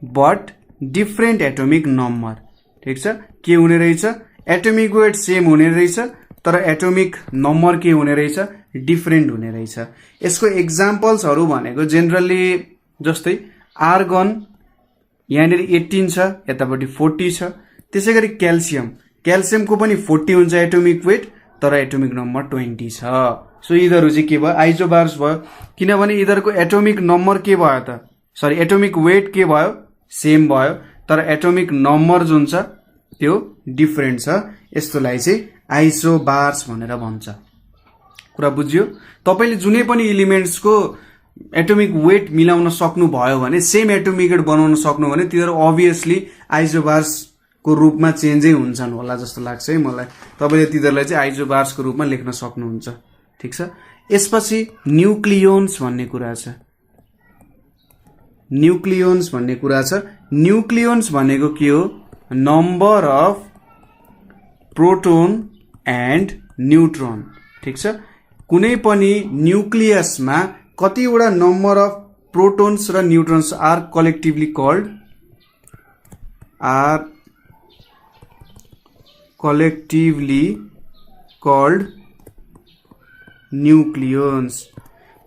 but different atomic number, ठीक छ। के हुने रहेछ? एटोमिक वेट सेम हुने रहेछ तर एटोमिक नम्बर के हुने रहेछ? डिफरेन्ट हुने रहेछ। यसको एक्जाम्पल्सहरु भनेको जेनरली जस्तै आर्गन यहाँनिर 18 छ, यतापट्टि 40 छ। त्यसै गरी क्याल्सियमको पनि 40 हुन्छ एटोमिक वेट, तर एटोमिक नम्बर 20 छ। सो यिनीहरू चाहिँ के भयो, आइसोबार्स भयो, किनभने यिनीहरूको एटोमिक नम्बर के भयो त, सरी एटोमिक वेट के भयो, सेम भयो, तर एटोमिक नम्बर जुन छ त्यो डिफरेन्ट छ। यस्तोलाई चाहिँ आइसोबार्स भनेर भन्छ। कुरा बुझ्यो? तपाईले जुनै पनि एलिमेन्ट्सको एटोमिक वेट मिलाउन सक्नु भयो भने, सेम एटोमिक वेट बनाउन सक्नु भने तिनीहरू अभियसली आइसोबार्स को रूपमा चेन्जै हुन्छन् होला जस्तो लाग्छ है मलाई। तपाईले तिनीहरूलाई चाहिँ आइसोबार्स को रूपमा लेख्न सक्नुहुन्छ। ठीक छ। यसपछि न्यूक्लियोन्स भन्ने कुरा छ। न्यूक्लियोन्स भन्ने कुरा छ। न्यूक्लियोन्स भनेको के हो, number of proton and neutron. ठीक छ। कुनै पनि न्यूक्लियसमा कतिवटा नम्बर अफ प्रोटोन्स र न्यूट्रोन्स आर कलेक्टिभली कल्ड न्यूक्लियोन्स।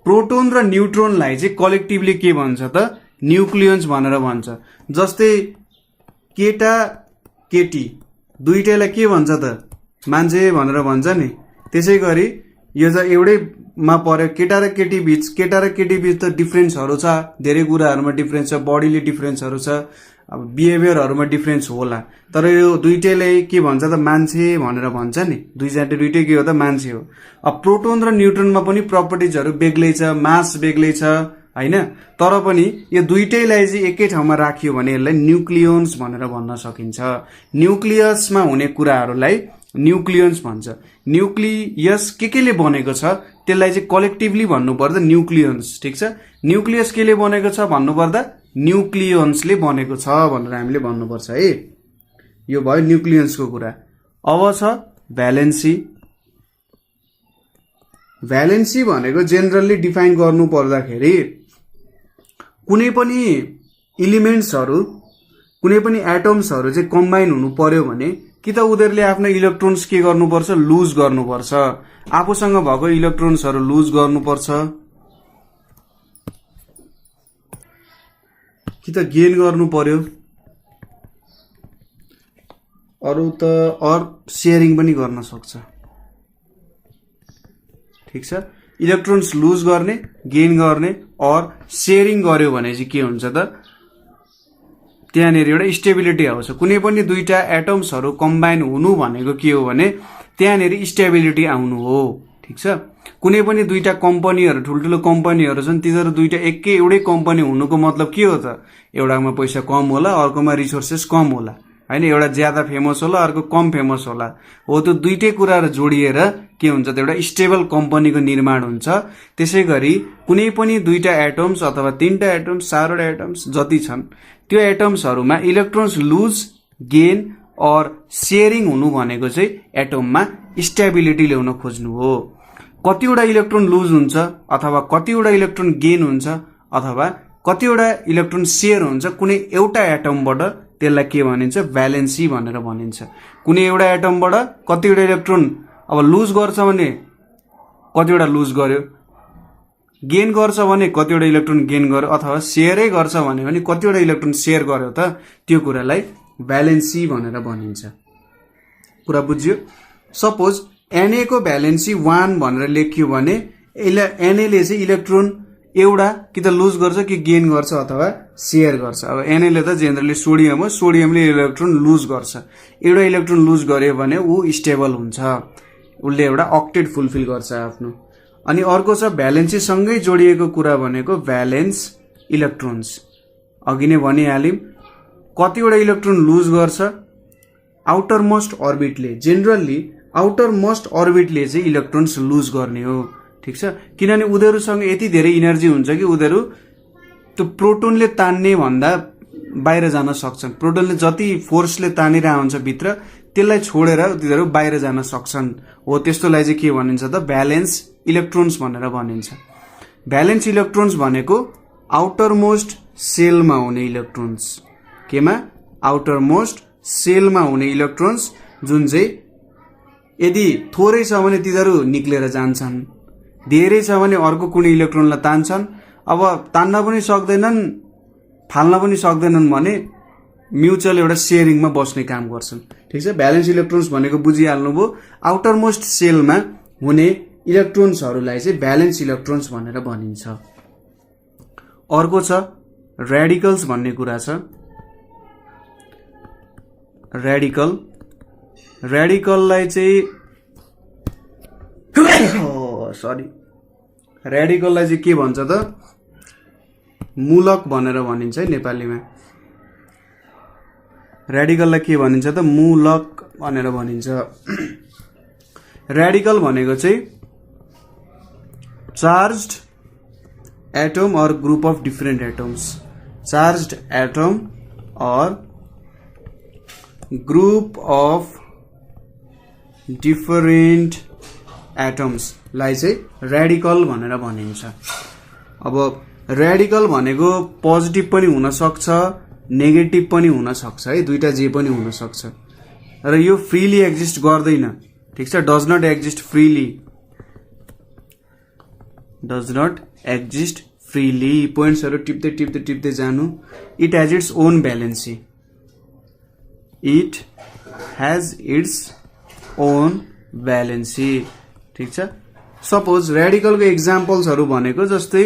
प्रोटोन र न्यूट्रोनलाई चाहिँ कलेक्टिभली के भन्छ त, न्यूक्लियोन्स भनेर भन्छ। जस्तै केटा केटी दुईटैलाई के भन्छ त, मान्छे भनेर भन्छ नि। त्यसै गरी यो त एउटैमा पर्यो, केटा र केटी बीच त डिफरेन्सहरू छ, धेरै कुराहरूमा डिफरेन्स छ, बडीले डिफरेन्सहरू छ, अब बिहेभियरहरूमा डिफरेन्स होला, तर यो दुईटैलाई के भन्छ त, मान्छे भनेर भन्छ नि। दुईटै के हो त, मान्छे हो। अब प्रोटोन र न्यूट्रोनमा पनि प्रपर्टिजहरू बेग्लै छ, मास बेग्लै छ हैन, तर पनि यो दुईटैलाई चाहिँ एकै ठाउँमा राखियो भने यसलाई न्यूक्लियोन्स भनेर भन्न सकिन्छ। न्यूक्लियसमा हुने कुराहरूलाई न्यूक्लियोन्स भन्छ। न्यूक्लियस केले बनेको छ त्यसलाई चाहिँ कलेक्टिभली भन्नुपर्दा न्यूक्लियोन्स। ठीक छ। न्यूक्लियस केले बनेको छ भन्नुपर्दा न्यूक्लियोन्सले बनेको छ भनेर हामीले भन्नुपर्छ है। यो भयो न्यूक्लियोन्सको कुरा। अब छ भ्यालेन्सी। भ्यालेन्सी भनेको जेनरली डिफाइन गर्नु पर्दाखेरि कुनै पनि एलिमेन्ट्सहरू, कुनै पनि एटम्सहरू चाहिँ कम्बाइन हुनु पर्यो भने कि त उनीहरूले आफ्नो इलेक्ट्रोन्स के गर्नुपर्छ, लुज गर्नुपर्छ। आफूसँग भएको इलेक्ट्रोन्सहरू लुज गर्नुपर्छ कि त गेन गर्नु पर्यो, अरू त सेयरिङ पनि गर्न सक्छ। ठीक छ। इलेक्ट्रोन्स लुज गर्ने, गेन गर्ने और सेयरिङ गर्यो भने चाहिँ के हुन्छ त, त्यहाँनिर एउटा स्टेबिलिटी आउँछ। कुनै पनि दुईटा एटम्सहरू कम्बाइन हुनु भनेको के हो भने त्यहाँनिर स्टेबिलिटी आउनु हो। ठीक छ। कुनै पनि दुईटा कम्पनीहरू, ठुल्ठुलो कम्पनीहरू छन्, तिनीहरू दुईटा एउटै कम्पनी हुनुको मतलब के हो त, एउटामा पैसा कम होला, अर्कोमा रिसोर्सेस कम होला हैन, एउटा ज्यादा फेमस होला, अर्को कम फेमस होला। हो त्यो दुईटै कुराहरू जोडिएर के हुन्छ त, एउटा स्टेबल कम्पनीको निर्माण हुन्छ। त्यसै गरी कुनै पनि दुईटा एटम्स अथवा तीनटा एटम्स, चारवटा एटम्स जति छन् त्यो एटम्सहरूमा इलेक्ट्रोन्स लुज, गेन और सेयरिङ हुनु भनेको चाहिँ एटममा स्टेबिलिटी ल्याउन खोज्नु हो। कतिवटा इलेक्ट्रोन लुज हुन्छ अथवा कतिवटा इलेक्ट्रोन गेन हुन्छ अथवा कतिवटा इलेक्ट्रोन सेयर हुन्छ कुनै एउटा एटमबाट, त्यसलाई के भनिन्छ, भ्यालेन्सी भनेर भनिन्छ। कुनै एउटा एटमबाट कतिवटा इलेक्ट्रोन अब लुज गर्छ भने कतिवटा लुज गर्यो, गेन गर्छ भने कतिवटा इलेक्ट्रोन गेन गर्यो, अथवा सेयरै गर्छ भने पनि कतिवटा इलेक्ट्रोन सेयर गर्यो त, त्यो कुरालाई भ्यालेन्सी भनेर भनिन्छ। कुरा बुझ्यो? सपोज Na को भ्यालेन्सी 1 भनेर लेखियो भने Na ले चाहिँ इलेक्ट्रोन एउटा कि त लुज गर्छ कि गेन गर्छ अथवा सेयर गर्छ। अब Na ले त जेनरली सोडियम हो, सोडियमले इलेक्ट्रोन लुज गर्छ। एउटा इलेक्ट्रोन लुज गर्यो भने ऊ स्टेबल हुन्छ, उसले एउटा अक्टेट फुलफिल गर्छ आफ्नो। अनि अर्को छ भ्यालेन्सी सँगै जोडिएको कुरा भनेको भ्यालेन्स इलेक्ट्रोन्स। अघि नै भनिहाल्यौं, कतिवटा इलेक्ट्रोन लुज गर्छ आउटर मोस्ट अर्बिटले। जेनरली आउटर मोस्ट अर्बिटले चाहिँ इलेक्ट्रोन्स लुज गर्ने हो। ठीक छ। किनभने उनीहरूसँग यति धेरै इनर्जी हुन्छ कि उनीहरू त्यो प्रोटोनले तान्ने भन्दा बाहिर जान सक्छन्। प्रोटोनले जति फोर्सले तानिरहेको हुन्छ भित्र, त्यसलाई छोडेर तिनीहरू बाहिर जान सक्छन्। हो त्यस्तोलाई चाहिँ के भनिन्छ त, भ्यालेन्स इलेक्ट्रोन्स भनेर भनिन्छ। भ्यालेन्स इलेक्ट्रोन्स भनेको आउटर मोस्ट सेलमा हुने इलेक्ट्रोन्स। केमा? आउटर मोस्ट सेलमा हुने इलेक्ट्रोन्स, जुन चाहिँ यदि थोरै छ भने तिनीहरू निक्लेर जान्छन्, धेरै छ भने अर्को कुनै इलेक्ट्रोनलाई तान्छन्। अब तान्न पनि सक्दैनन्, फाल्न पनि सक्दैनन् भने म्युचुअल एउटा शेयरिङमा बस्ने काम गर्छन्। ठीक छ, भ्यालेन्स इलेक्ट्रोन्स भनेको बुझिहाल्नुभयो। आउटर मोस्ट सेलमा हुने इलेक्ट्रोन्सहरूलाई चाहिँ भ्यालेन्स इलेक्ट्रोन्स भनेर भनिन्छ। अर्को छ रेडिकल्स भन्ने कुरा छ। रेडिकललाई चाहिँ रेडिकललाई चाहिँ के भन्छ त, मूलक भनेर भनिन्छ है नेपालीमा। रेडिकललाई के भनिन्छ त, मूलक भनेर भनिन्छ। रेडिकल भनेको चाहिँ चार्ज्ड एटम और group of different atoms, charged atom और ग्रुप अफ डिफरेंट एटम्स लाई चाहिँ रेडिकल भनेर भनिन्छ। अब रेडिकल भनेको पोजिटिभ पनि हुन सक्छ, नेगेटिभ पनि हुन सक्छ है, दुईटा जे पनि हुन सक्छ र यो फ्रीली एक्जिस्ट गर्दैन। ठीक छ, does not exist freely, does not exist freely. पोइन्ट्सहरु टिप्दै टिप्दै टिप्दै जानु। It has its own valency, it has its own valency. ठीक छ, सपोज रेडिकलको एक्जाम्पल्सहरु भनेको जस्तै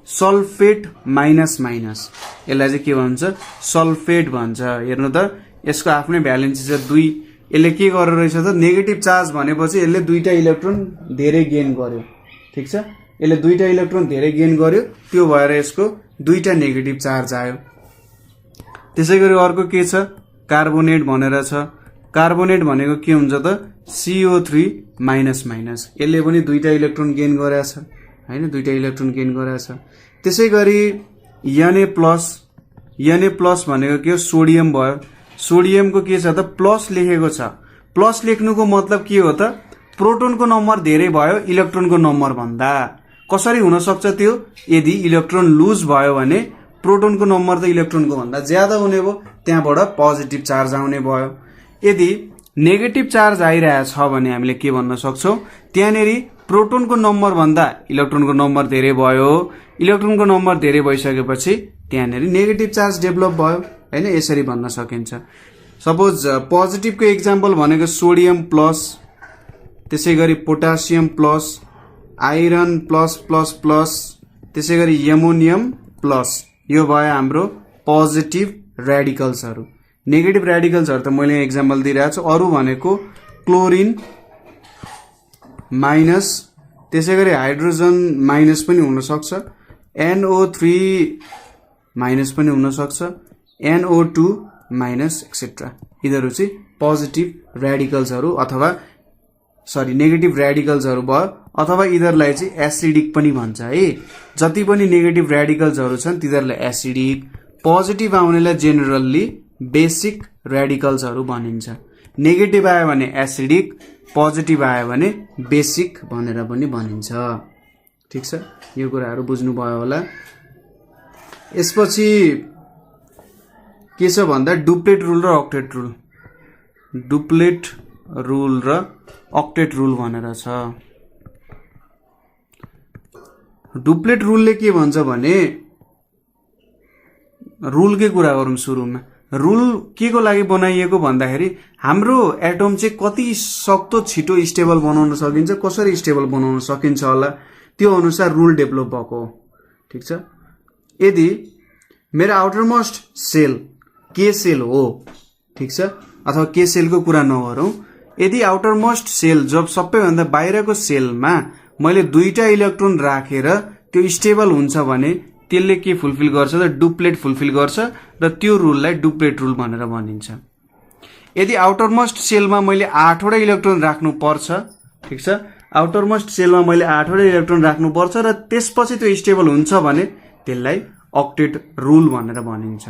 सल्फेट माइनस माइनस, यसलाई चाहिँ के भन्छ, सल्फेट भन्छ। हेर्नु त, यसको आफ्नै भ्यालेन्सी छ 2। यसले के गरेर रहेछ त, नेगेटिभ चार्ज भनेपछि यसले दुईटा इलेक्ट्रोन धेरै गेन गर्यो। ठीक छ, यसले दुईटा इलेक्ट्रोन धेरै गेन गर्यो, त्यो भएर यसको दुईटा नेगेटिभ चार्ज आयो। त्यसैगरी अर्को के छ, कार्बोनेट भनेर छ। कार्बोनेट भनेको के हुन्छ त, CO3 माइनस माइनस, यसले पनि दुईटा इलेक्ट्रोन गेन गरेछ हैन, दुईटा इलेक्ट्रोन गेन गरेछ। त्यसैगरी Na प्लस भनेको के हो, सोडियम भयो। सोडियमको के छ त, प्लस लेखेको छ। प्लस लेख्नुको मतलब के हो त, प्रोटोनको नम्बर धेरै भयो इलेक्ट्रोनको नम्बर भन्दा। कसरी हुन सक्छ त्यो, यदि इलेक्ट्रोन लुज भयो भने प्रोटोनको नम्बर त इलेक्ट्रोनको भन्दा ज्यादा हुने भयो, त्यहाँबाट पोजिटिभ चार्ज आउने भयो। यदि नेगेटिभ चार्ज आइरहेछ भने हामीले के भन्न सक्छौं, त्यहाँनेरि प्रोटोनको नम्बर भन्दा इलेक्ट्रोनको नम्बर धेरै भयो। इलेक्ट्रोनको नम्बर धेरै भइसकेपछि त्यहाँनेरि नेगेटिभ चार्ज डेभलप भयो हैन, यसरी भन्न सकिन्छ। सपोज पोजिटिभको एक्जाम्पल भनेको सोडियम प्लस, त्यसैगरी potassium plus, iron plus plus plus, त्यसैगरी एमोनियम प्लस। यो भयो हाम्रो पोजिटिभ रेडिकल्सहरु। नेगेटिभ रेडिकल्सहरु त मैले एक्जाम्पल दिइरहेको छु। अरु भनेको क्लोरिन माइनस, त्यसैगरी हाइड्रोजन माइनस पनि हुन सक्छ, NO3 माइनस पनि हुन सक्छ, NO2 माइनस एक्सेट्रा। यिनीहरु चाहिँ पोजिटिभ रेडिकल्सहरु अथवा नेगेटिभ रेडिकल्सहरु भयो, अथवा यिनीहरुलाई चाहिँ एसिडिक पनि भन्छ है। जति पनि नेगेटिभ रेडिकल्सहरु छन् तिनीहरुलाई एसिडिक, पोजिटिभ आउनेलाई जेनरली बेसिक रेडिकल्सहरु भनिन्छ। नेगेटिभ आयो भने एसिडिक, पोजिटिभ आयो भने बेसिक भनेर पनि भनिन्छ। ठीक छ, यो कुराहरु बुझ्नु भयो होला। यसपछि के छ भन्दा डुप्लेट रुल र अक्टेट रुल, डुप्लेट रुल र अक्टेट रुल भनेर छ। डुप्लेट रुलले के भन्छ भने, रुलकै कुरा गरौँ सुरुमा। रुल के को लागि बनाइएको भन्दाखेरि हाम्रो एटम चाहिँ कति सक्दो छिटो स्टेबल बनाउन सकिन्छ, कसरी स्टेबल बनाउन सकिन्छ होला, त्यो अनुसार रुल डेभलप भएको हो। ठीक छ, यदि मेरो आउटर मोस्ट सेल के सेल हो, ठीक छ, अथवा के सेलको कुरा नगरौं, यदि आउटर मोस्ट सेल जब सबैभन्दा बाहिरको सेलमा मैले दुईटा इलेक्ट्रोन राखेर त्यो स्टेबल हुन्छ भने त्यसले के फुलफिल गर्छ त, डुप्लेट फुलफिल गर्छ र त्यो रुललाई डुप्लेट रुल भनेर भनिन्छ। यदि आउटर मोस्ट सेलमा मैले 8 वटा इलेक्ट्रोन राख्नु पर्छ, ठीक छ, आउटर मोस्ट सेलमा मैले 8 वटा इलेक्ट्रोन राख्नु पर्छ र त्यसपछि त्यो स्टेबल हुन्छ भने त्यसलाई अक्टेट रुल भनेर भनिन्छ।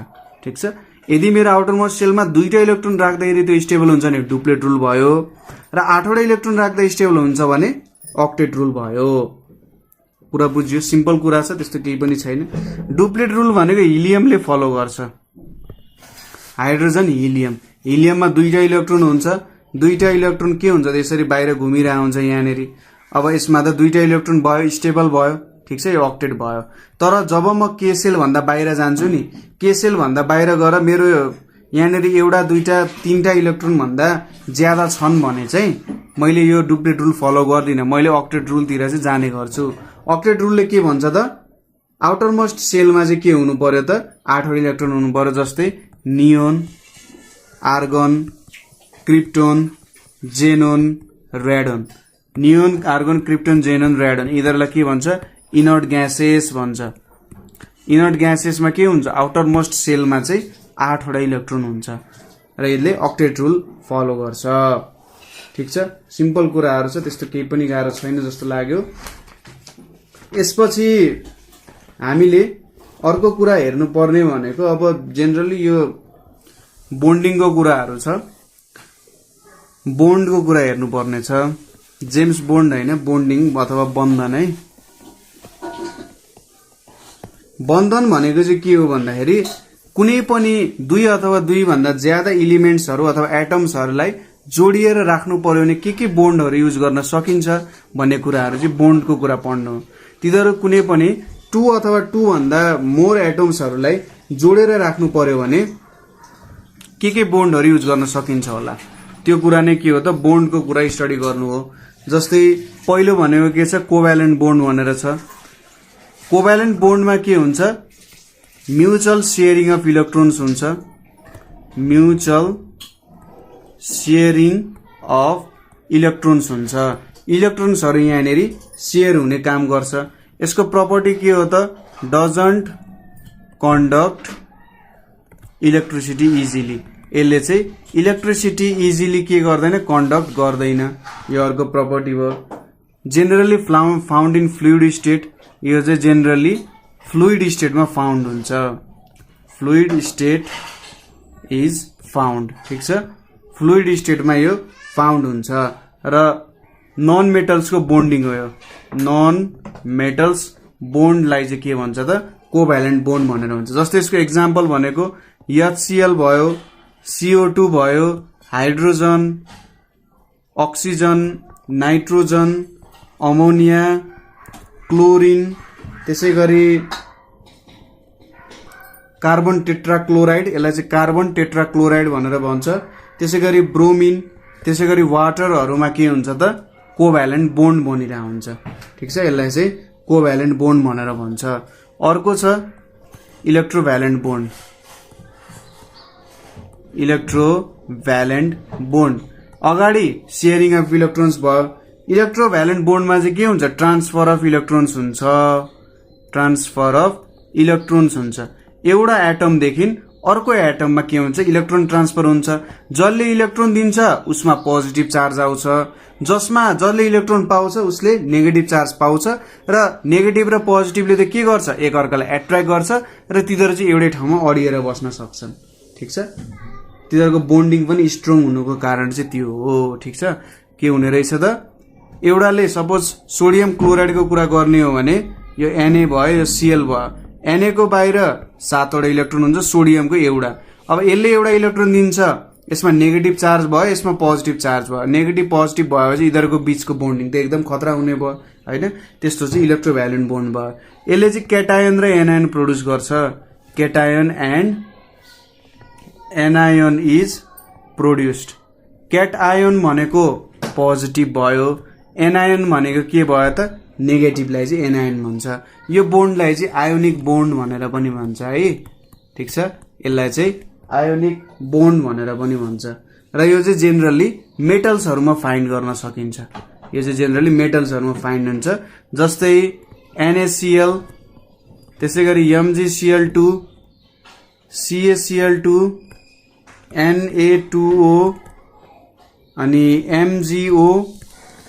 ठीक छ, यदि मेरो आउटर मोस्ट सेलमा दुईटा इलेक्ट्रोन राख्दाखेरि त्यो स्टेबल हुन्छ भने डुप्लेट रुल भयो, र 8 वटा इलेक्ट्रोन राख्दा स्टेबल हुन्छ भने अक्टेट रुल भयो। कुरा बुझ्यो, सिम्पल कुरा छ, त्यस्तो केही पनि छैन। डुप्लेट रुल भनेको हिलियमले फलो गर्छ। हाइड्रोजन हिलियम, हिलियममा दुईटा इलेक्ट्रोन हुन्छ, दुईटा इलेक्ट्रोन के हुन्छ त यसरी बाहिर घुमिरहेको हुन्छ यहाँनेरि। अब यसमा त दुईटा इलेक्ट्रोन भयो, स्टेबल भयो, ठिक छ, यो अक्टेट भयो। तर जब म के सेल भन्दा बाहिर जान्छु नि, के सेल भन्दा बाहिर गएर मेरो यहाँनिर एउटा दुईटा तीनटा इलेक्ट्रोन भन्दा ज्यादा छन् भने चाहिँ मैले यो डुप्लेट रुल फलो गर्दिनँ, मैले अक्टेट रुलतिर चाहिँ जाने गर्छु। अक्टेट रुलले के भन्छ त, आउटर मोस्ट सेलमा चाहिँ के हुनु पर्यो त, 8 इलेक्ट्रोन हुनु पर्यो। जस्तै neon, argon, krypton, xenon, radon. Neon, argon, krypton, xenon, radon यिनीहरूलाई के भन्छ, इनर्ट ग्यासेस भन्छ। इनर्ट ग्यासेसमा के हुन्छ, आउटर मोस्ट सेलमा चाहिँ 8 इलेक्ट्रोन हुन्छ र यसले अक्टेट रुल फलो गर्छ। ठिक छ, सिम्पल कुराहरू छ, त्यस्तो केही पनि गाह्रो छैन जस्तो लाग्यो। यसपछि हामीले अर्को कुरा हेर्नु पर्ने भनेको अब जेनरली यो बोन्डिङको कुराहरू छ, बोन्डको कुरा हेर्नु पर्ने छ। जेम्स बोन्ड होइन, बोन्डिङ अथवा बन्धन है। बन्धन भनेको चाहिँ के हो भन्दाखेरि कुनै पनि दुई अथवा दुई भन्दा ज्यादा एलिमेन्ट्सहरू अथवा एटम्सहरूलाई जोडिएर राख्नु पर्यो भने के बोन्डहरू युज गर्न सकिन्छ भन्ने कुराहरू चाहिँ बोन्डको कुरा पढ्नु। तिनीहरू कुनै पनि 2 अथवा 2 भन्दा मोर एटम्सहरूलाई जोडेर राख्नु पर्यो भने के बोन्डहरू युज गर्न सकिन्छ होला, त्यो कुरा नै के हो त, बोन्डको कुरा स्टडी गर्नु हो। जस्तै पहिलो भनेको के छ, कोभ्यालेन्ट बोन्ड भनेर छ। कोभ्यालेन्ट बोन्डमा के हुन्छ, म्युचुअल सेयरिङ अफ इलेक्ट्रोन्स हुन्छ। म्युचुअल सेयरिङ अफ इलेक्ट्रोन्स हुन्छ। इलेक्ट्रोन्सहरू यहाँनिर सेयर हुने काम गर्छ। यसको प्रपर्टी के हो त, डजन्ट कन्डक्ट इलेक्ट्रिसिटी इजिली। यसले चाहिँ इलेक्ट्रिसिटी इजिली के गर्दैन, कन्डक्ट गर्दैन। यो अर्को प्रपर्टी भयो। Generally found in fluid state, यो चाहिँ जेनरली फ्लुइड स्टेटमा फाउन्ड हुन्छ। फ्लुइड स्टेट इज फाउन्ड, ठिक छ, फ्लुइड स्टेटमा यो फाउन्ड हुन्छ। र नन मेटल्सको बोन्डिङ हो यो। नन मेटल्स बोन्डलाई चाहिँ के भन्छ त, कोभ्यालेन्ट बोन्ड भनेर भन्छ। जस्तै यसको एक्जाम्पल भनेको HCl भयो, CO2 भयो, hydrogen, oxygen, nitrogen, ammonia, chlorine, त्यसै गरी कार्बन टेट्राक्लोराइड, यसलाई चाहिँ कार्बन टेट्राक्लोराइड भनेर भन्छ। त्यसै गरी ब्रोमिन, त्यसै गरी वाटरहरूमा के हुन्छ त, कोभ्यालेन्ट बोन्ड बनिरहेको हुन्छ। ठिक छ, यसलाई चाहिँ कोभ्यालेन्ट बोन्ड भनेर भन्छ। अर्को छ इलेक्ट्रोभ्यालेन्ट बोन्ड। इलेक्ट्रोभ्यालेन्ट बोन्ड अगाडि सेयरिङ अफ इलेक्ट्रोन्स भयो। इलेक्ट्रोभ्यालेन्ट बोन्डमा चाहिँ के हुन्छ, ट्रान्सफर अफ इलेक्ट्रोन्स हुन्छ। ट्रान्सफर अफ इलेक्ट्रोन्स हुन्छ। एउटा एटमदेखि अर्को एटममा के हुन्छ, इलेक्ट्रोन ट्रान्सफर हुन्छ। जसले इलेक्ट्रोन दिन्छ उसमा पोजिटिभ चार्ज आउँछ, जसले इलेक्ट्रोन पाउँछ उसले नेगेटिभ चार्ज पाउँछ। र नेगेटिभ र पोजिटिभले त के गर्छ, एकअर्कालाई एट्र्याक्ट गर्छ र तिनीहरू चाहिँ एउटै ठाउँमा अडिएर बस्न सक्छन्। ठिक छ, तिनीहरूको बोन्डिङ पनि स्ट्रङ हुनुको कारण चाहिँ त्यो हो। ठिक छ, के हुने रहेछ त, एउटाले सपोज सोडियम क्लोराइडको कुरा गर्ने हो भने यो Na भयो, यो Cl भयो। Na को बाहिर 7 इलेक्ट्रोन हुन्छ, सोडियमको एउटा। अब यसले एउटा इलेक्ट्रोन दिन्छ, यसमा नेगेटिभ चार्ज भयो, यसमा पोजिटिभ चार्ज भयो। नेगेटिभ पोजिटिभ भएपछि यिनीहरूको बीचको बोन्डिङ त एकदम खतरा हुने भयो होइन। त्यस्तो चाहिँ इलेक्ट्रोभ्यालेन्ट बोन्ड भयो। यसले चाहिँ केटायन र एनायन प्रोड्युस गर्छ। Cation and anion is produced. Cation भनेको पोजिटिभ भयो, एनायन भनेको के भयो त, नेगेटिभलाई चाहिँ एनायन भन्छ। यो बोन्डलाई चाहिँ आयोनिक बोन्ड भनेर पनि भन्छ है। ठिक छ, यसलाई चाहिँ आयोनिक बोन्ड भनेर पनि भन्छ। र यो चाहिँ जेनरली मेटल्सहरूमा फाइन्ड गर्न सकिन्छ। यो चाहिँ जेनरली मेटल्सहरूमा फाइन्ड हुन्छ। जस्तै NaCl, त्यसै गरी MgCl2, CaCl2, Na2O अनि MgO।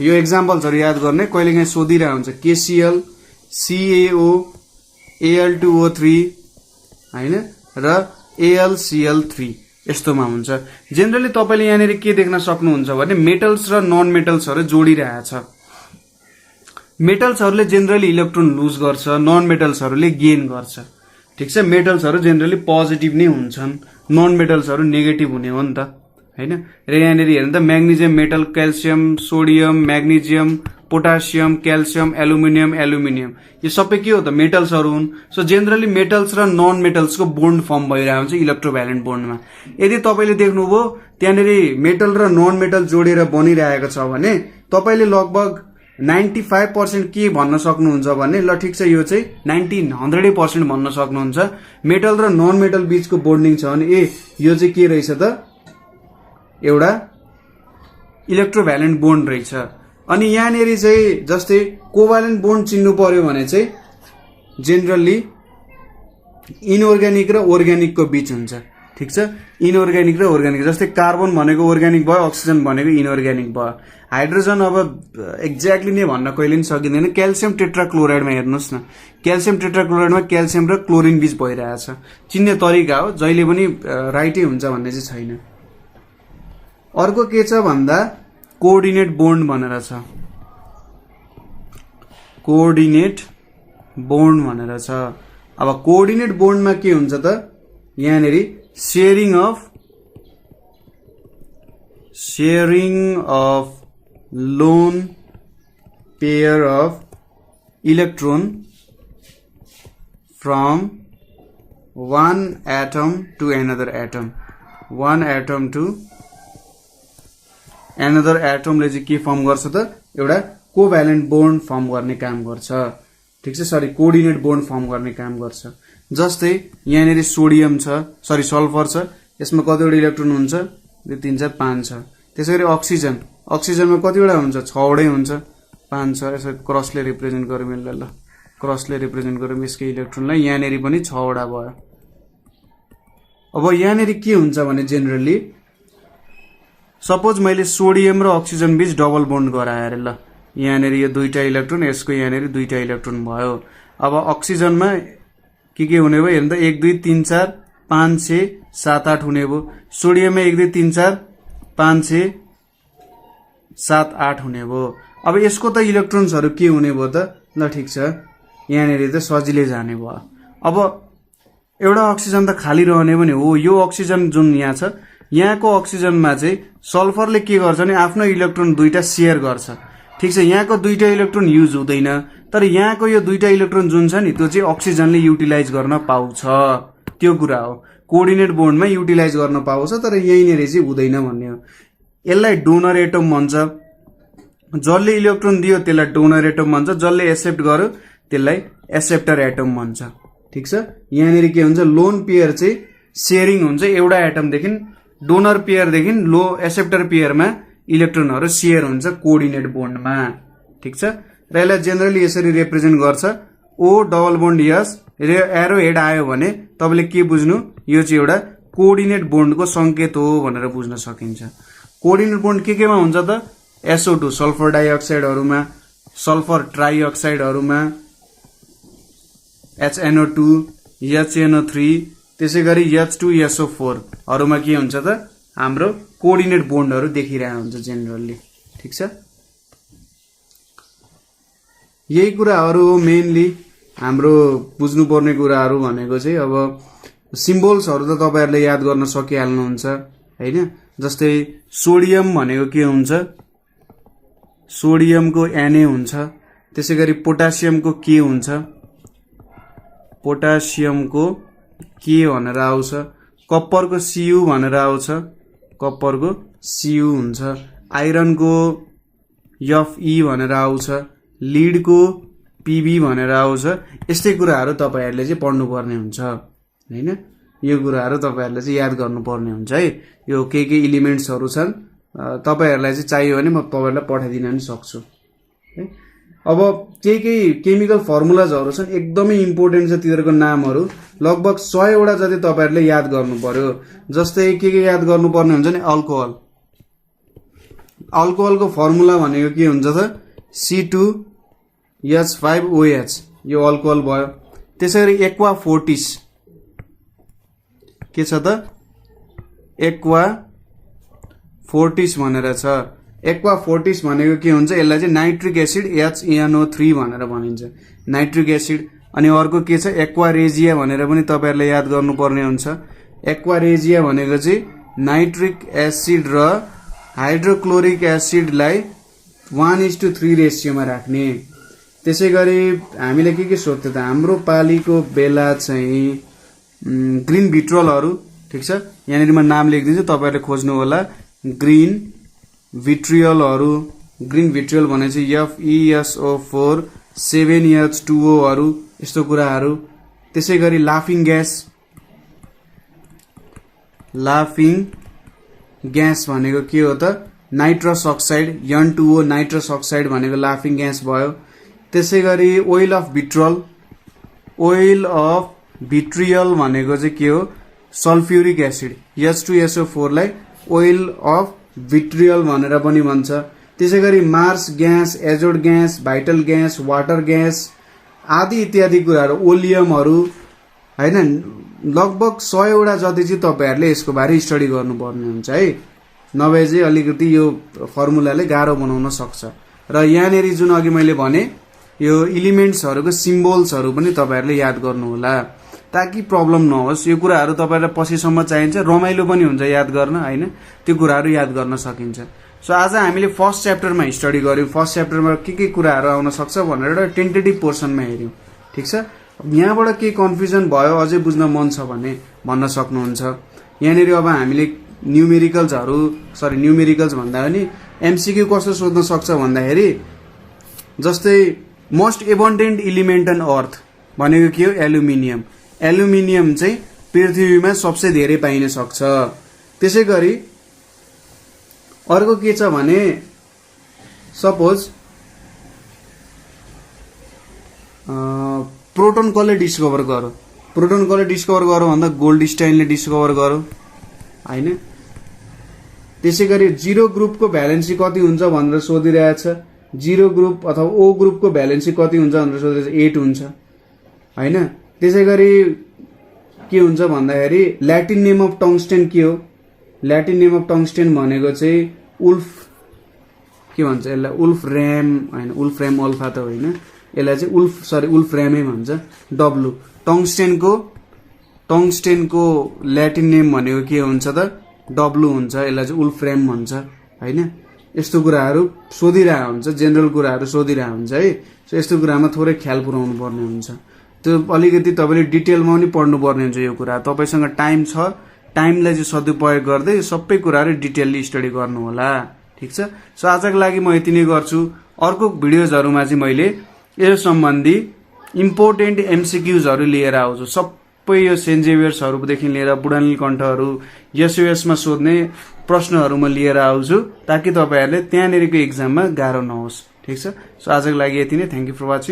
यो एक्जाम्पल्सहरू याद गर्ने, कहिलेकाहीँ सोधिरहेको हुन्छ। KCl, CaO, Al2O3 होइन, र AlCl3 यस्तोमा हुन्छ। जेनरली तपाईँले यहाँनिर के देख्न सक्नुहुन्छ भने मेटल्स र नन मेटल्सहरू जोडिरहेछ। मेटल्सहरूले जेनरली इलेक्ट्रोन लुज गर्छ, नन मेटल्सहरूले गेन गर्छ। ठिक छ, मेटल्सहरू जेनरली पोजिटिभ नै हुन्छन्, नन मेटल्सहरू नेगेटिभ हुने हो नि त होइन। र यहाँनिर हेर्नु त magnesium metal, calcium, sodium, magnesium, potassium, calcium, aluminium यो सबै के हो त मेटल्सहरू हुन्। सो जेनरली मेटल्स र नन मेटल्सको बोन्ड फर्म भइरहेको हुन्छ इलेक्ट्रोभ्यालेन्ट बोन्डमा। यदि तपाईँले देख्नुभयो त्यहाँनिर मेटल र नन मेटल जोडेर बनिरहेको छ भने तपाईँले लगभग 95% के भन्न सक्नुहुन्छ भने ल ठिक छ यो चाहिँ 100% भन्न सक्नुहुन्छ। मेटल र नन मेटल बीचको बोन्डिङ छ भने यो चाहिँ के रहेछ त एउटा इलेक्ट्रोभ्यालेन्ट बोन्ड रहेछ। अनि यहाँनिर चाहिँ जस्तै कोभ्यालेन्ट बोन्ड चिन्नु पर्यो भने चाहिँ जेनरली इनअर्ग्यानिक र अर्ग्यानिकको बीच हुन्छ। ठिक छ, इनअर्ग्यानिक र अर्ग्यानिक। जस्तै कार्बन भनेको अर्ग्यानिक भयो, अक्सिजन भनेको इनअर्ग्यानिक भयो। हाइड्रोजन अब एक्ज्याक्टली नै भन्न कहिले पनि सकिँदैन। क्याल्सियम टेट्राक्लोराइडमा हेर्नुहोस् न, क्याल्सियम टेट्राक्लोराइडमा क्याल्सियम र क्लोरिन बीच भइरहेछ। चिन्ने तरिका हो, जहिले पनि राइटै हुन्छ भन्ने चाहिँ छैन। अर्को के छ भन्दा कोअर्डिनेट बोन्ड भनेर छ। कोअर्डिनेट बोन्ड भनेर छ। अब कोअर्डिनेट बोन्डमा के हुन्छ त यहाँनिर sharing of lone pair of electron from one atom to another atom, one atom to another atom ले चाहिँ के फर्म गर्छ त एउटा कोभ्यालेन्ट बोन्ड फर्म गर्ने काम गर्छ। ठिक छ, सरी कोअर्डिनेट बोन्ड फर्म गर्ने काम गर्छ। जस्तै यहाँनिर सोडियम छ, सरी सल्फर छ, यसमा कतिवटा इलेक्ट्रोन हुन्छ 2 3 4 5 छ। त्यसैगरी अक्सिजन, अक्सिजनमा कतिवटा हुन्छ 6 वटै हुन्छ, 5 छ। यसो क्रसले रिप्रेजेन्ट गरौँ यसलाई, ल क्रसले रिप्रेजेन्ट गरौँ यसकै इलेक्ट्रोनलाई। यहाँनिर पनि 6 वटा भयो। अब यहाँनिर के हुन्छ भने जेनरली सपोज मैले सोडियम र अक्सिजन बीच डबल बोन्ड गराए अरे, ल यहाँनिर यो 2टा इलेक्ट्रोन, यसको यहाँनिर 2टा इलेक्ट्रोन भयो। अब अक्सिजनमा के हुने भयो हेर्नु त 1 2 3 4 5 6 7 8 हुने भयो। सोडियममा 1 2 3 4 5 6 7 8 हुने भयो। अब यसको त इलेक्ट्रोन्सहरू के हुने भयो त, ल ठिक छ यहाँनिर त सजिलै जाने भयो। अब एउटा अक्सिजन त खाली रहने पनि हो। यो अक्सिजन जुन यहाँ छ, यहाँको अक्सिजनमा चाहिँ सल्फरले के गर्छ भने आफ्नो इलेक्ट्रोन 2टा शेयर गर्छ। ठिक छ, यहाँको 2टा इलेक्ट्रोन युज हुँदैन, तर यहाँको यो 2टा इलेक्ट्रोन जुन छ नि त्यो चाहिँ अक्सिजनले युटिलाइज गर्न पाउँछ। त्यो कुरा हो, कोअर्डिनेट बोन्डमा युटिलाइज गर्न पाउँछ, तर यहीँनिर चाहिँ हुँदैन भन्ने हो। यसलाई डोनर एटम भन्छ। जसले इलेक्ट्रोन दियो त्यसलाई डोनर एटम भन्छ, जसले एक्सेप्ट गर्यो त्यसलाई एक्सेप्टर एटम भन्छ। ठिक छ, यहाँनिर के हुन्छ लोन पेयर चाहिँ शेयरिङ हुन्छ एउटा एटमदेखि, डोनर पेयरदेखि लो एक्सेप्टर पेयरमा इलेक्ट्रोनहरू शेयर हुन्छ कोअर्डिनेट बोन्डमा। ठिक छ, र यसलाई जेनरली यसरी रिप्रेजेन्ट गर्छ ओ डबल बोन्ड यस, एरो हेड आयो भने तपाईँले के बुझ्नु, यो चाहिँ एउटा कोअर्डिनेट बोन्डको संकेत हो भनेर बुझ्न सकिन्छ। कोअर्डिनेट बोन्ड केमा हुन्छ त SO2 sulphur डाइअक्साइडहरूमा, sulphur ट्राइअक्साइडहरूमा, HNO2, HNO3, त्यसै गरी H2SO4 हरूमा के हुन्छ त हाम्रो कोअर्डिनेट बोन्डहरू देखिरहेको हुन्छ जेनरली। ठिक छ, यही कुराहरू हो मेनली हाम्रो बुझ्नुपर्ने कुराहरू भनेको चाहिँ। अब सिम्बल्सहरू त तपाईहरुले याद गर्न सकिहाल्नुहुन्छ हैन। जस्तै सोडियम भनेको के हुन्छ, सोडियमको Na हुन्छ। त्यसैगरी पोटासियमको के हुन्छ, पोटासियमको के भनेर आउँछ। कप्परको Cu भनेर आउँछ, कप्परको Cu हुन्छ। आइरनको Fe भनेर आउँछ, लिडको Pb भनेर आउँछ। यस्तै कुराहरू तपाईहरुले चाहिँ पढ्नु पर्ने हुन्छ हैन। यो कुराहरू तपाईहरुले चाहिँ याद गर्नुपर्ने हुन्छ है। यो के एलिमेन्ट्सहरू छन् तपाईहरुलाई चाहिँ चाहियो भने म तपाईहरुलाई पठाइदिन पनि सक्छु है। अब के केमिकल फर्मुलाजहरु छन् एकदमै इम्पोर्टेन्ट छ, तिनीहरुको नामहरु लगभग 100 वटा जति तपाईहरुले याद गर्नु पर्यो। जस्तै के याद गर्नुपर्ने हुन्छ नि, अल्कोहल, अल्कोहलको फर्मुला भनेको के हुन्छ त C2H5OH, यो अल्कोहल भयो। त्यसैगरी एक्वा फोर्टिस के छ त, एक्वा फोर्टिस भनेर छ। एक्वा फोर्टिस भनेको के हुन्छ, यसलाई चाहिँ नाइट्रिक एसिड HNO3 भनेर भनिन्छ, नाइट्रिक एसिड। अनि अर्को के छ एक्वा रेजिया भनेर पनि तपाईहरुले याद गर्नुपर्ने हुन्छ। एक्वा रेजिया भनेको चाहिँ नाइट्रिक एसिड र हाइड्रोक्लोरिक एसिडलाई 1:3 रेसियोमा राख्ने। त्यसै गरी हामीले के सोध्थ्यो त हाम्रो पालीको बेला चाहिँ ग्रीन भिट्रियलहरू, ठिक छ, यहाँनिर म नाम लेखिदिन्छु, तपाईँहरूले खोज्नु होला। ग्रीन भिट्रियलहरू, ग्रीन भिट्रियल भनेपछि FeSO4 7H2O यस्तो कुराहरू। त्यसै गरी लाफिङ ग्यास भनेको के हो त, nitrous oxide, N2O nitrous oxide भनेको लाफिङ ग्यास भयो। त्यसै गरी ओइल अफ भिट्रियल भनेको चाहिँ के हो, सल्फ्युरिक एसिड, H2SO4 लाई ओइल अफ भिट्रियल भनेर पनि भन्छ। त्यसै गरी marsh gas, azote gas, vital gas, water gas आदि इत्यादि कुराहरू, ओलियमहरू हैन, लगभग 100 वटा जति चाहिँ तपाईहरुले यसको बारे स्टडी गर्नुपर्ने हुन्छ है, नभए चाहिँ अलिकति यो फर्मुलाले गाह्रो बनाउन सक्छ। र यहाँनेरि जुन अघि मैले भने यो एलिमेन्ट्सहरुको सिम्बोल्सहरु पनि तपाईहरुले याद गर्नु होला ताकि प्रब्लम नहोस्। यो कुराहरु तपाईहरुलाई पछिसम्म चाहिन्छ, रमाइलो पनि हुन्छ याद गर्न हैन, त्यो कुराहरु याद गर्न सकिन्छ। सो आज हामीले फर्स्ट च्याप्टरमा स्टडी गर्यौं, फर्स्ट च्याप्टरमा के कुराहरु आउन सक्छ भनेर एउटा टेन्टेटिभ पोर्सनमा हेर्यौं, ठीक छ। यहाँबाट के कन्फ्युजन भयो अझै बुझ्न मन छ भने भन्न सक्नुहुन्छ। यहाँनेरि अब हामीले न्यूमेरिकल्स भन्दा पनि एमसीक्यू कस्तो सोध्न सक्छ भन्दाखेरि जस्तै मोस्ट एबन्डेन्ट एलिमेन्ट अन अर्थ भनेको के हो, एल्युमिनियम। एल्युमिनियम चाहिँ पृथ्वीमा सबसे धेरै पाइन सक्छ। त्यसै गरी अर्को के छ भने सपोज प्रोटोन कसले डिस्कभर गर्यो, प्रोटोन कसले डिस्कभर गर्यो भन्दा गोल्डस्टाइनले डिस्कभर गर्यो हैन। त्यसै गरी जीरो ग्रुपको भ्यालेन्सी कति हुन्छ भनेर सोधिरहेछ, जीरो ग्रुप अथवा ओ ग्रुपको भ्यालेन्सी कति हुन्छ भनेर सोधिरहेछ, 8 हुन्छ हैन। त्यसै गरी के हुन्छ भन्दाखेरि ल्याटिन नेम अफ टंगस्टेन के हो, ल्याटिन नेम अफ टंगस्टेन भनेको चाहिँ उल्फ के भन्छ यसलाई, उल्फ र्याम हैन, उल्फ र्याम अल्फा त होइन, यसलाई चाहिँ उल्फ र्यामै भन्छ, डब्लु। टंगस्टेनको ल्याटिन नेम भनेको के हुन्छ त, डब्लु हुन्छ, यसलाई चाहिँ उल्फ र्याम भन्छ हैन। यस्तो कुराहरू सोधिरहेको हुन्छ, जेनरल कुराहरू सोधिरहेको हुन्छ है। सो यस्तो कुरामा थोरै ख्याल पुर्याउनु पर्ने हुन्छ, त्यो अलिकति तपाईले डिटेलमा पनि पढ्नु पर्ने हुन्छ। यो कुरा तपाईसँग टाइम छ, टाइमलाई चाहिँ सदुपयोग गर्दै सबै कुराहरू डिटेलली स्टडी गर्नु होला, ठीक छ। सो आजको लागि म यति नै गर्छु। अर्को भिडियोजहरुमा चाहिँ मैले यो सम्बन्धी इम्पोर्टेन्ट एमसीक्यूजहरु लिएर आउँछु। सबै यो सेन्ट जेभियर्सहरुदेखि लिएर बुढानीलकण्ठहरु, एसओएसमा सोध्ने प्रश्नहरु म लिएर आउँछु ताकि तपाईहरुले त्यहाँनेरिको एक्जाममा गाह्रो नहोस्, ठीक छ। सो आजको लागि यति नै। Thank you for watching.